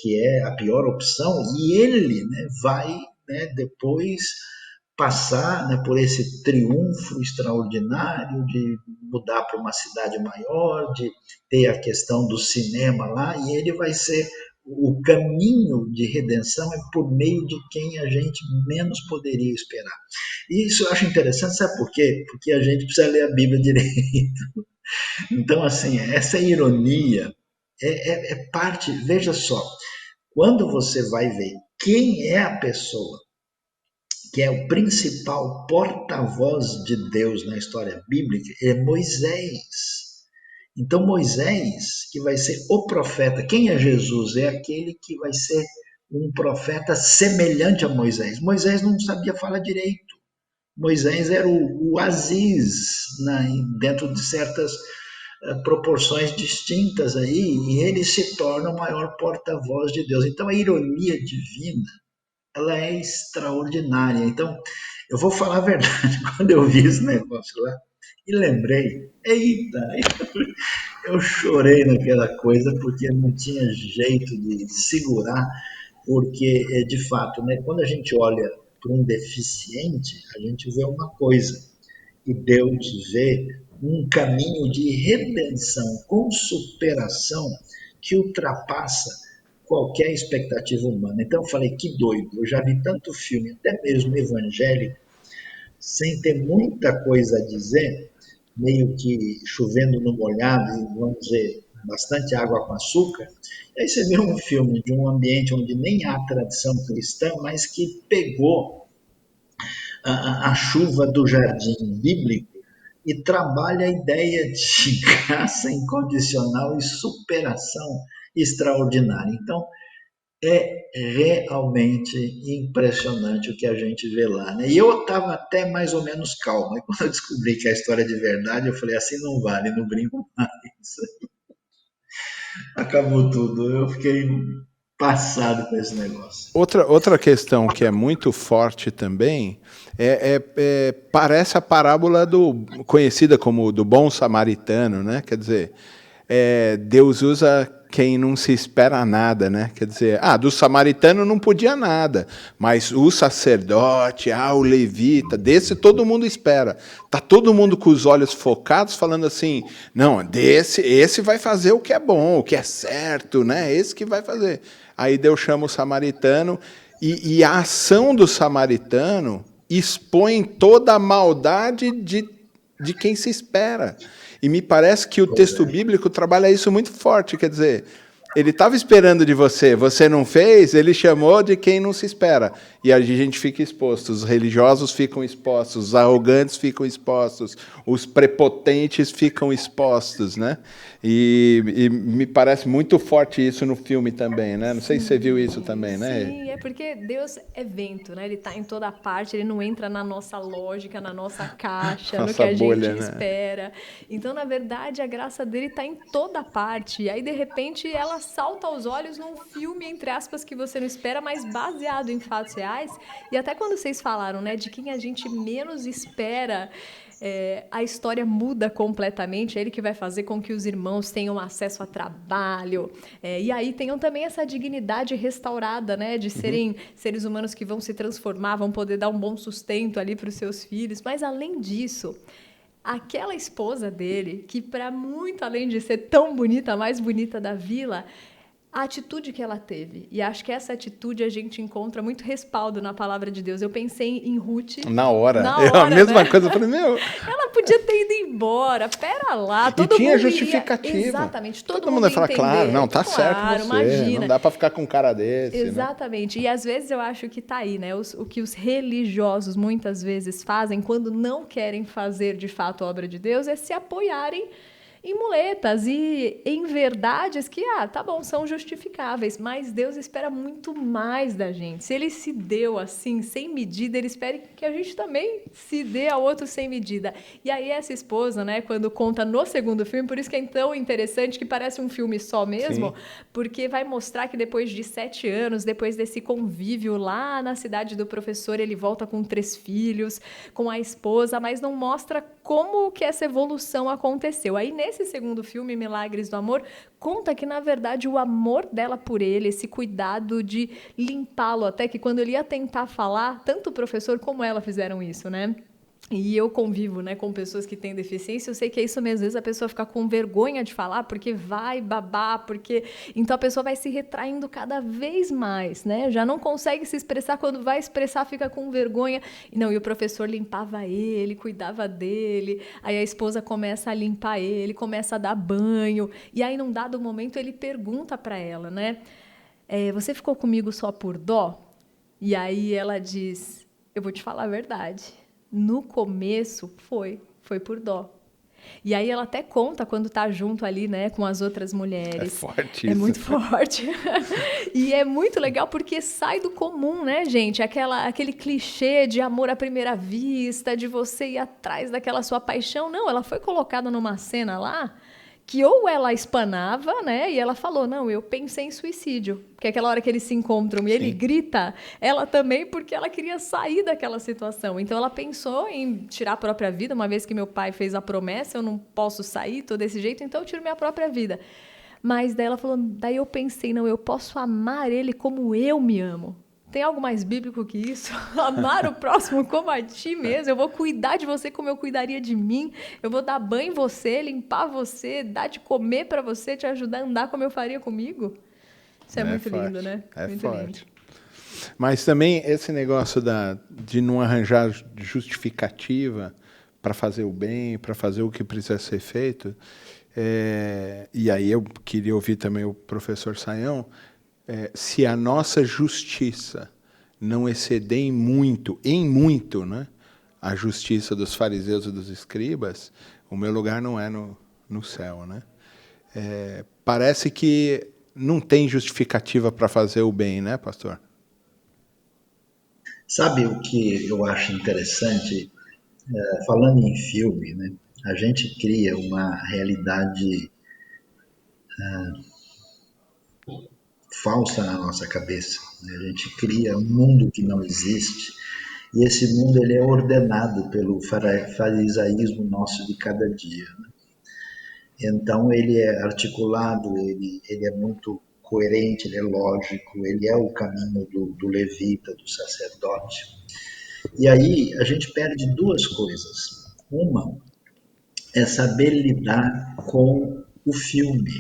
que é a pior opção, e ele, né, vai, né, depois passar, né, por esse triunfo extraordinário de mudar para uma cidade maior, de ter a questão do cinema lá, e ele vai ser o caminho de redenção é por meio de quem a gente menos poderia esperar. E isso eu acho interessante, sabe por quê? Porque a gente precisa ler a Bíblia direito. Então, assim, essa ironia é parte. Veja só, quando você vai ver quem é a pessoa que é o principal porta-voz de Deus na história bíblica, é Moisés. Então, Moisés, que vai ser o profeta, quem é Jesus? É aquele que vai ser um profeta semelhante a Moisés. Moisés não sabia falar direito. Moisés era o Aziz, né, dentro de certas proporções distintas aí, e ele se torna o maior porta-voz de Deus. Então, a ironia divina, ela é extraordinária. Então, eu vou falar a verdade, quando eu vi esse negócio lá, E lembrei, eita, eu chorei naquela coisa porque não tinha jeito de segurar, porque, de fato, né, quando a gente olha para um deficiente, a gente vê uma coisa, e Deus vê um caminho de redenção com superação que ultrapassa qualquer expectativa humana. Então eu falei, que doido, eu já vi tanto filme, até mesmo evangélico, sem ter muita coisa a dizer, meio que chovendo no molhado, e vamos dizer, bastante água com açúcar. E aí você vê um filme de um ambiente onde nem há tradição cristã, mas que pegou a chuva do jardim bíblico e trabalha a ideia de graça incondicional e superação extraordinária. Então, é realmente impressionante o que a gente vê lá, né? E eu estava até mais ou menos calmo. E quando eu descobri que a história é de verdade, eu falei, assim não vale, não brinco mais. Acabou tudo. Eu fiquei passado com esse negócio. Outra questão que é muito forte também parece a parábola conhecida como do bom samaritano, né? Quer dizer, Deus usa quem não se espera nada, né? Quer dizer, do samaritano não podia nada, mas o sacerdote, o levita, desse todo mundo espera. Tá todo mundo com os olhos focados, falando assim, não, esse vai fazer o que é bom, o que é certo, né? Esse que vai fazer. Aí Deus chama o samaritano e a ação do samaritano expõe toda a maldade de quem se espera. E me parece que o texto bíblico trabalha isso muito forte, quer dizer, ele estava esperando de você, você não fez, ele chamou de quem não se espera. E a gente fica exposto, os religiosos ficam expostos, os arrogantes ficam expostos, os prepotentes ficam expostos, né? E me parece muito forte isso no filme também, né? Não sei se você viu isso também, né? Sim, é porque Deus é vento, né? Ele está em toda parte, ele não entra na nossa lógica, na nossa caixa, no que Nossa a bolha, gente né? espera. Então, na verdade, a graça dele está em toda parte. E aí, de repente, ela salta aos olhos num filme, entre aspas, que você não espera, mas baseado em fatos reais. E até quando vocês falaram, né, de quem a gente menos espera, a história muda completamente. É ele que vai fazer com que os irmãos tenham acesso a trabalho. E aí tenham também essa dignidade restaurada, né? De serem seres humanos que vão se transformar, vão poder dar um bom sustento ali para os seus filhos. Mas, além disso, aquela esposa dele, que para muito além de ser tão bonita, a mais bonita da vila, a atitude que ela teve. E acho que essa atitude a gente encontra muito respaldo na palavra de Deus. Eu pensei em Ruth. Na hora. Na A mesma né? coisa. Eu falei, meu... Ela podia ter ido embora. Pera lá. Todo e tinha mundo justificativa. Iria... Exatamente. Todo mundo mundo ia falar, entender. claro, não, tá certo você. Imagina. Não dá para ficar com um cara desse. Exatamente. Né? E às vezes eu acho que tá aí, né? O que os religiosos muitas vezes fazem quando não querem fazer de fato a obra de Deus é se apoiarem em muletas e em verdades que, tá bom, são justificáveis, mas Deus espera muito mais da gente. Se ele se deu assim, sem medida, ele espera que a gente também se dê ao outro sem medida. E aí essa esposa, né, quando conta no segundo filme, por isso que é tão interessante, que parece um filme só mesmo, sim, porque vai mostrar que depois de 7 anos, depois desse convívio lá na cidade do professor, ele volta com 3 filhos, com a esposa, mas não mostra como que essa evolução aconteceu. Aí nesse segundo filme, Milagres do Amor, conta que, na verdade, o amor dela por ele, esse cuidado de limpá-lo, até que quando ele ia tentar falar, tanto o professor como ela fizeram isso, né? E eu convivo, né, com pessoas que têm deficiência, eu sei que é isso mesmo, às vezes a pessoa fica com vergonha de falar, porque vai babar, porque... Então a pessoa vai se retraindo cada vez mais, né? Já não consegue se expressar, quando vai expressar fica com vergonha. Não, e o professor limpava ele, cuidava dele, aí a esposa começa a limpar ele, começa a dar banho, e aí num dado momento ele pergunta para ela, né? Você ficou comigo só por dó? E aí ela diz, eu vou te falar a verdade. No começo, foi por dó. E aí ela até conta quando tá junto ali, né, com as outras mulheres. É forte isso. É muito forte. E é muito legal porque sai do comum, né, gente? Aquele clichê de amor à primeira vista, de você ir atrás daquela sua paixão. Não, ela foi colocada numa cena lá que ou ela espanava, né? E ela falou, não, eu pensei em suicídio. Porque aquela hora que eles se encontram e ele Sim. grita, ela também, porque ela queria sair daquela situação. Então ela pensou em tirar a própria vida, uma vez que meu pai fez a promessa, eu não posso sair, tô desse jeito, então eu tiro minha própria vida. Mas daí ela falou, daí eu pensei, não, eu posso amar ele como eu me amo. Tem algo mais bíblico que isso? Amar o próximo como a ti mesmo. Eu vou cuidar de você como eu cuidaria de mim. Eu vou dar banho em você, limpar você, dar de comer para você, te ajudar a andar como eu faria comigo. Isso é muito lindo, né? É Muito lindo. forte. Mas também esse negócio de não arranjar justificativa para fazer o bem, para fazer o que precisa ser feito. E aí eu queria ouvir também o professor Sayão, se a nossa justiça não exceder em muito, né, a justiça dos fariseus e dos escribas, o meu lugar não é no céu, né? Parece que não tem justificativa para fazer o bem, né, pastor? Sabe o que eu acho interessante? Falando em filme, né? A gente cria uma realidade falsa na nossa cabeça, né? A gente cria um mundo que não existe e esse mundo ele é ordenado pelo farisaísmo nosso de cada dia, né? Então ele é articulado, ele é muito coerente, ele é lógico, ele é o caminho do levita, do sacerdote. E aí a gente perde duas coisas. Uma é saber lidar com o filme,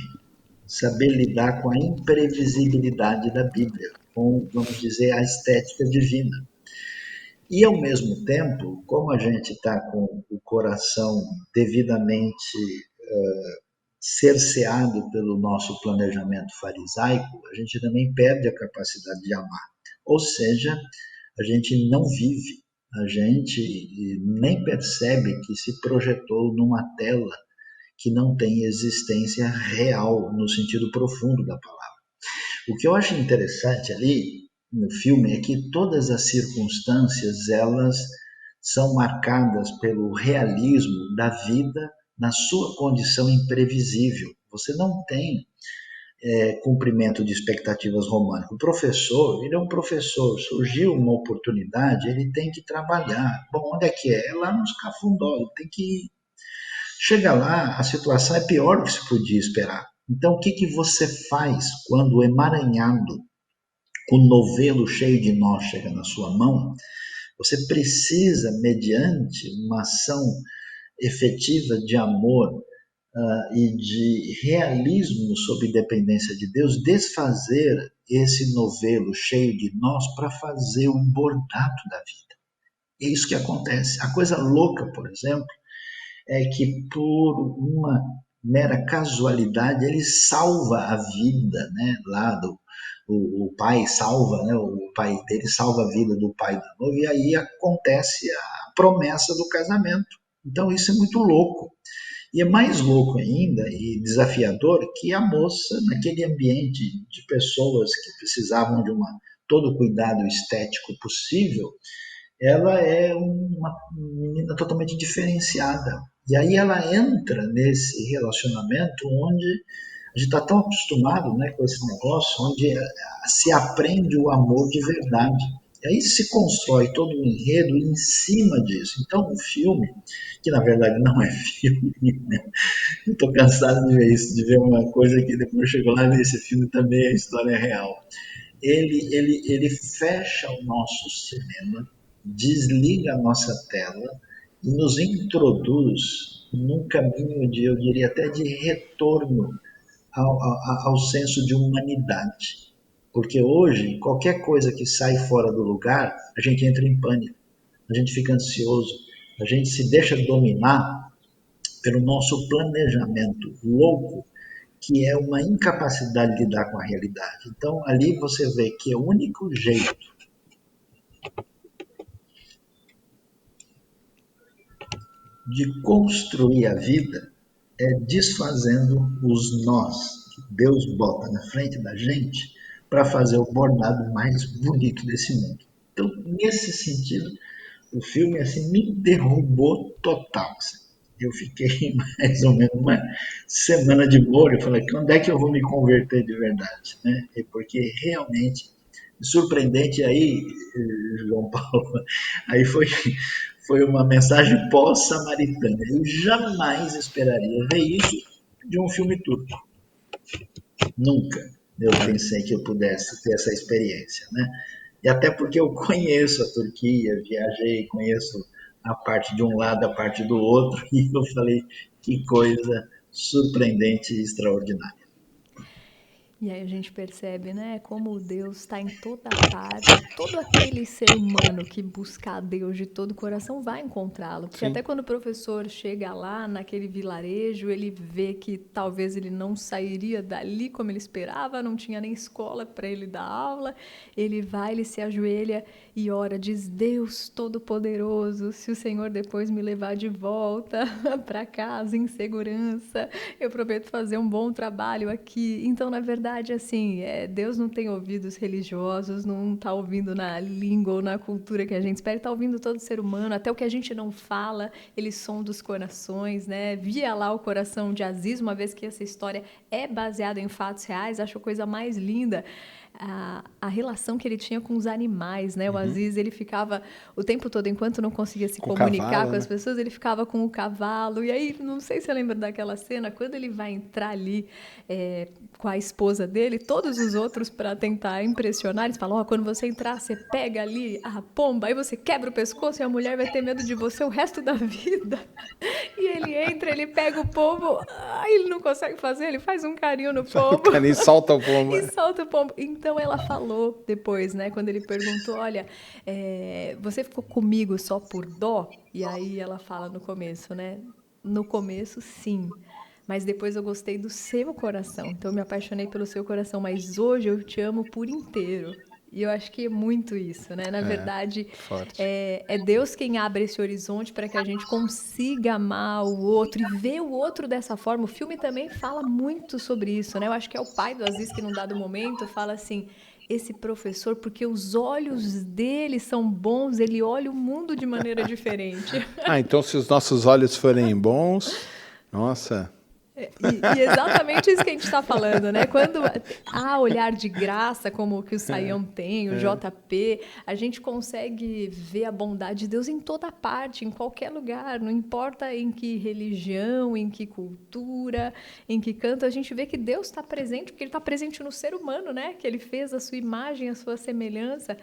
saber lidar com a imprevisibilidade da Bíblia, com, vamos dizer, a estética divina. E, ao mesmo tempo, como a gente está com o coração devidamente cerceado pelo nosso planejamento farisaico, a gente também perde a capacidade de amar. Ou seja, a gente não vive, a gente nem percebe que se projetou numa tela que não tem existência real no sentido profundo da palavra. O que eu acho interessante ali no filme é que todas as circunstâncias elas são marcadas pelo realismo da vida na sua condição imprevisível. Você não tem cumprimento de expectativas românticas. O professor, ele é um professor, surgiu uma oportunidade, ele tem que trabalhar. Bom, onde é que é? É lá nos Cafundó, ele tem que chega lá, a situação é pior do que se podia esperar. Então, o que, que você faz quando o emaranhado, o novelo cheio de nós chega na sua mão? Você precisa, mediante uma ação efetiva de amor e de realismo sob dependência de Deus, desfazer esse novelo cheio de nós para fazer o bordado da vida. É isso que acontece. A coisa louca, por exemplo, é que por uma mera casualidade ele salva a vida, né? Lá o pai salva, né? O pai dele salva a vida do pai da noiva e aí acontece a promessa do casamento. Então isso é muito louco. E é mais louco ainda e desafiador que a moça, naquele ambiente de pessoas que precisavam de todo o cuidado estético possível, ela é uma menina totalmente diferenciada. E aí ela entra nesse relacionamento onde a gente está tão acostumado, né, com esse negócio, onde se aprende o amor de verdade. E aí se constrói todo um enredo em cima disso. Então, o filme, que na verdade não é filme, né? Eu estou cansado de ver isso, de ver uma coisa que depois chegou lá nesse filme também a história é real. Ele fecha o nosso cinema, desliga a nossa tela e nos introduz num caminho de, eu diria até de retorno ao senso de humanidade. Porque hoje, qualquer coisa que sai fora do lugar, a gente entra em pânico, a gente fica ansioso, a gente se deixa dominar pelo nosso planejamento louco, que é uma incapacidade de lidar com a realidade. Então, ali você vê que o único jeito de construir a vida é desfazendo os nós que Deus bota na frente da gente para fazer o bordado mais bonito desse mundo. Então, nesse sentido, o filme assim me derrubou total. eu fiquei mais ou menos uma semana de molho. Eu falei, quando é que eu vou me converter de verdade? Né? Porque realmente, surpreendente aí, João Paulo, aí foi uma mensagem pós-samaritana. Eu jamais esperaria ver isso de um filme turco. Nunca eu pensei que eu pudesse ter essa experiência, né? E até porque eu conheço a Turquia, viajei, conheço a parte de um lado, a parte do outro, e eu falei, que coisa surpreendente e extraordinária. E aí a gente percebe, né, como Deus está em toda parte. Todo aquele ser humano que busca a Deus de todo o coração vai encontrá-lo. Porque Sim. até quando o professor chega lá naquele vilarejo, ele vê que talvez ele não sairia dali como ele esperava, não tinha nem escola para ele dar aula. Ele vai, ele se ajoelha e ora, diz: Deus Todo-Poderoso, se o Senhor depois me levar de volta para casa em segurança, eu prometo fazer um bom trabalho aqui. Então, na verdade, assim, Deus não tem ouvidos religiosos, não está ouvindo na língua ou na cultura que a gente espera, está ouvindo todo ser humano, até o que a gente não fala, ele sonda os corações, né? Via lá o coração de Aziz, uma vez que essa história é baseada em fatos reais, acho a coisa mais linda. A relação que ele tinha com os animais, né? O Aziz, ele ficava o tempo todo, enquanto não conseguia se Com o comunicar cavalo, com as né? pessoas, ele ficava com o cavalo. E aí, não sei se você lembra daquela cena, quando ele vai entrar ali com a esposa dele, todos os outros, para tentar impressionar, eles falam: quando você entrar, você pega ali a pomba, aí você quebra o pescoço e a mulher vai ter medo de você o resto da vida. E ele entra, ele pega o pombo, ele não consegue fazer, ele faz um carinho no O pombo. caninho solta o pombo. E solta o pombo. Então ela falou depois, né? Quando ele perguntou, olha, você ficou comigo só por dó? E aí ela fala no começo, né? No começo, sim. Mas depois eu gostei do seu coração. Então eu me apaixonei pelo seu coração. Mas hoje eu te amo por inteiro. E eu acho que é muito isso, né? Na verdade, Forte. é Deus quem abre esse horizonte para que a gente consiga amar o outro e ver o outro dessa forma. O filme também fala muito sobre isso, né? Eu acho que é o pai do Aziz que, num dado momento, fala assim: esse professor, porque os olhos dele são bons, ele olha o mundo de maneira diferente. Ah, então se os nossos olhos forem bons, nossa, E exatamente isso que a gente está falando, né? Quando há olhar de graça, como o que o Saião tem, o JP, a gente consegue ver a bondade de Deus em toda parte, em qualquer lugar, não importa em que religião, em que cultura, em que canto, a gente vê que Deus está presente, porque Ele está presente no ser humano, né? Que Ele fez a sua imagem, a sua semelhança.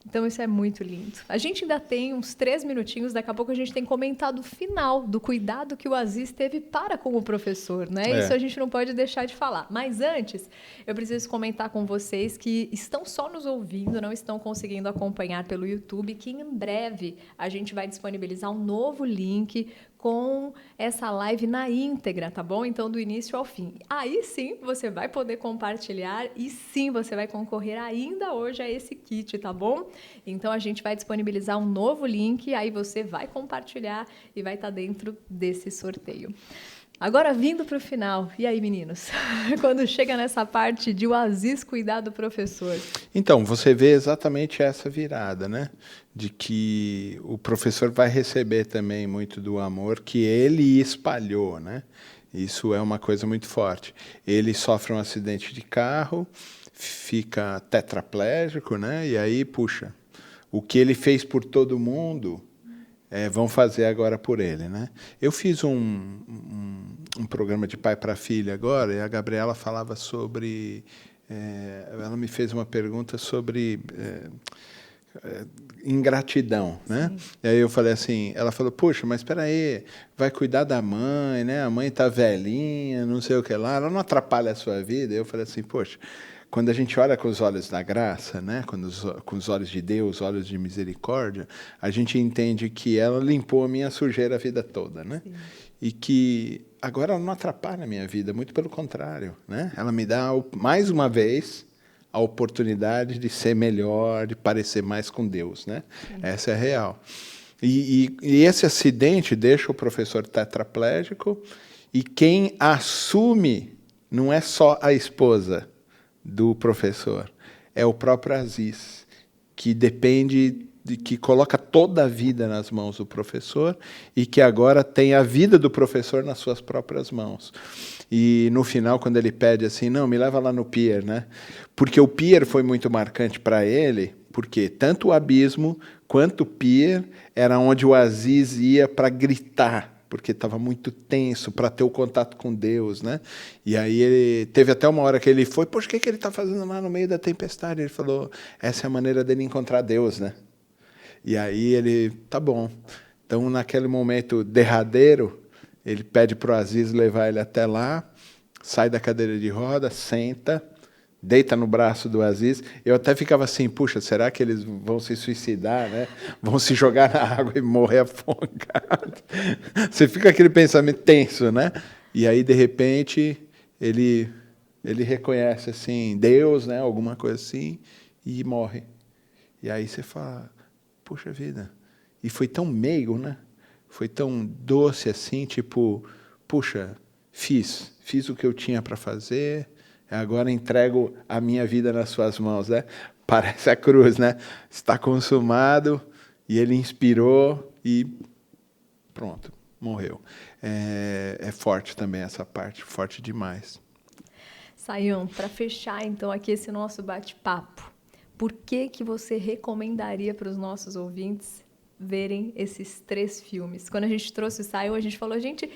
Então, isso é muito lindo. A gente ainda tem uns 3 minutinhos, daqui a pouco a gente tem comentado o final do cuidado que o Aziz teve para com o professor, né? Isso a gente não pode deixar de falar. Mas antes, eu preciso comentar com vocês que estão só nos ouvindo, não estão conseguindo acompanhar pelo YouTube, que em breve a gente vai disponibilizar um novo link com essa live na íntegra, tá bom? Então, do início ao fim. Aí sim, você vai poder compartilhar e sim, você vai concorrer ainda hoje a esse kit, tá bom? Então, a gente vai disponibilizar um novo link, aí você vai compartilhar e vai estar dentro desse sorteio. Agora, vindo para o final. E aí, meninos? Quando chega nessa parte de o Aziz cuidar do professor. Então, você vê exatamente essa virada, né? De que o professor vai receber também muito do amor que ele espalhou, né? Isso é uma coisa muito forte. Ele sofre um acidente de carro, fica tetraplégico, né? E aí, puxa, o que ele fez por todo mundo, vão fazer agora por ele, né? Eu fiz um programa de pai para filha agora, e a Gabriela falava sobre... ela me fez uma pergunta sobre ingratidão, né? E aí eu falei assim, ela falou, puxa, mas espera aí, vai cuidar da mãe, né? A mãe tá velhinha, não sei o que lá, ela não atrapalha a sua vida. Eu falei assim, poxa, quando a gente olha com os olhos da graça, né? Com os olhos de Deus, olhos de misericórdia, a gente entende que ela limpou a minha sujeira a vida toda, né? Sim. E que agora ela não atrapalha a minha vida, muito pelo contrário, né? Ela me dá, mais uma vez, a oportunidade de ser melhor, de parecer mais com Deus, né? Sim. Essa é a real. E esse acidente deixa o professor tetraplégico, e quem assume não é só a esposa do professor, é o próprio Aziz, que depende que coloca toda a vida nas mãos do professor e que agora tem a vida do professor nas suas próprias mãos. E no final, quando ele pede assim, não, me leva lá no pier, né? Porque o pier foi muito marcante para ele, porque tanto o abismo quanto o pier era onde o Aziz ia para gritar, porque estava muito tenso para ter o contato com Deus, né? E aí ele teve até uma hora que ele foi, poxa, o que ele está fazendo lá no meio da tempestade? Ele falou, essa é a maneira dele encontrar Deus, né? E aí ele, tá bom. Então, naquele momento derradeiro, ele pede para o Aziz levar ele até lá, sai da cadeira de roda, senta, deita no braço do Aziz. Eu até ficava assim, puxa, será que eles vão se suicidar, né? Vão se jogar na água e morrer afogado? Você fica aquele pensamento tenso, né? E aí, de repente, ele reconhece assim, Deus, né? Alguma coisa assim, e morre. E aí você fala, puxa vida. E foi tão meigo, né? Foi tão doce assim, tipo, puxa, fiz o que eu tinha para fazer, agora entrego a minha vida nas suas mãos, né? Parece a cruz, né? Está consumado, e ele inspirou e pronto, morreu. É forte também essa parte, forte demais. Sayão, para fechar então aqui esse nosso bate-papo, por que você recomendaria para os nossos ouvintes verem esses 3 filmes? Quando a gente trouxe o Sayão, a gente falou, a gente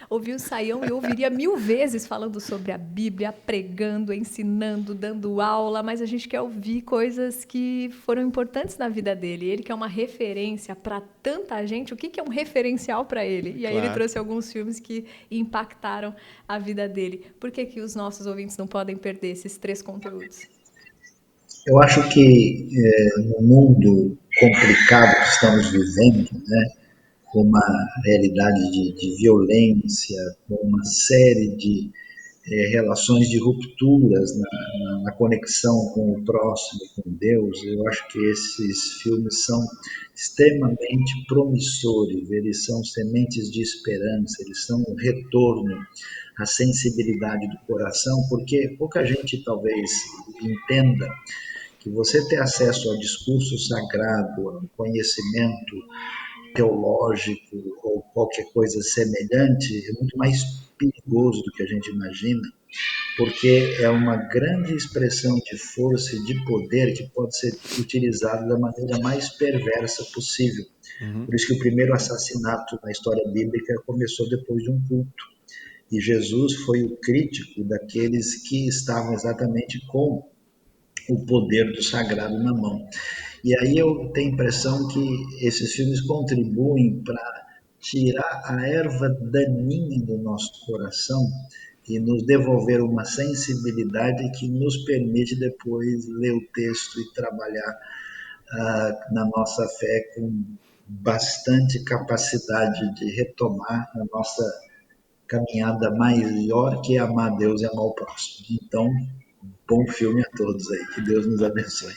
ouviu o Sayão e ouviria 1000 vezes falando sobre a Bíblia, pregando, ensinando, dando aula, mas a gente quer ouvir coisas que foram importantes na vida dele. Ele que é uma referência para tanta gente, o que é um referencial para ele? E aí ele trouxe alguns filmes que impactaram a vida dele. Por que os nossos ouvintes não podem perder esses 3 conteúdos? Eu acho que no mundo complicado que estamos vivendo, né, com uma realidade de violência, com uma série de relações de rupturas na conexão com o próximo, com Deus, eu acho que esses filmes são extremamente promissores, eles são sementes de esperança, eles são um retorno à sensibilidade do coração, porque pouca gente talvez entenda que você ter acesso ao discurso sagrado, ao conhecimento teológico ou qualquer coisa semelhante é muito mais perigoso do que a gente imagina, porque é uma grande expressão de força e de poder que pode ser utilizado da maneira mais perversa possível. Por isso que o primeiro assassinato na história bíblica começou depois de um culto. E Jesus foi o crítico daqueles que estavam exatamente com o poder do sagrado na mão. E aí eu tenho a impressão que esses filmes contribuem para tirar a erva daninha do nosso coração e nos devolver uma sensibilidade que nos permite depois ler o texto e trabalhar na nossa fé com bastante capacidade de retomar a nossa caminhada maior, que é amar Deus e amar o próximo. Então, bom filme a todos aí. Que Deus nos abençoe.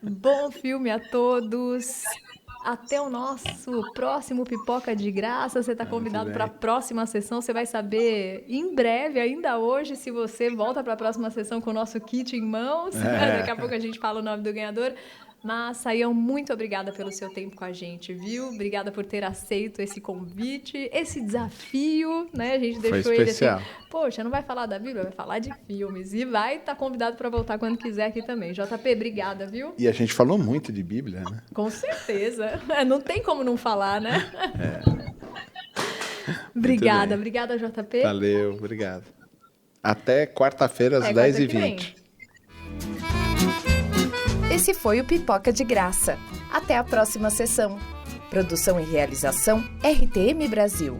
Bom filme a todos. Até o nosso próximo Pipoca de Graça. Você está convidado para a próxima sessão. Você vai saber em breve, ainda hoje, se você volta para a próxima sessão com o nosso kit em mãos. Daqui a pouco a gente fala o nome do ganhador. Mas, Sayão, muito obrigada pelo seu tempo com a gente, viu? Obrigada por ter aceito esse convite, esse desafio, né? A gente deixou ele assim, poxa, não vai falar da Bíblia, vai falar de filmes. E vai estar convidado para voltar quando quiser aqui também. JP, obrigada, viu? E a gente falou muito de Bíblia, né? Com certeza. Não tem como não falar, né? Obrigada, JP. Valeu, obrigado. Até quarta-feira, às 10h20. Esse foi o Pipoca de Graça. Até a próxima sessão. Produção e realização RTM Brasil.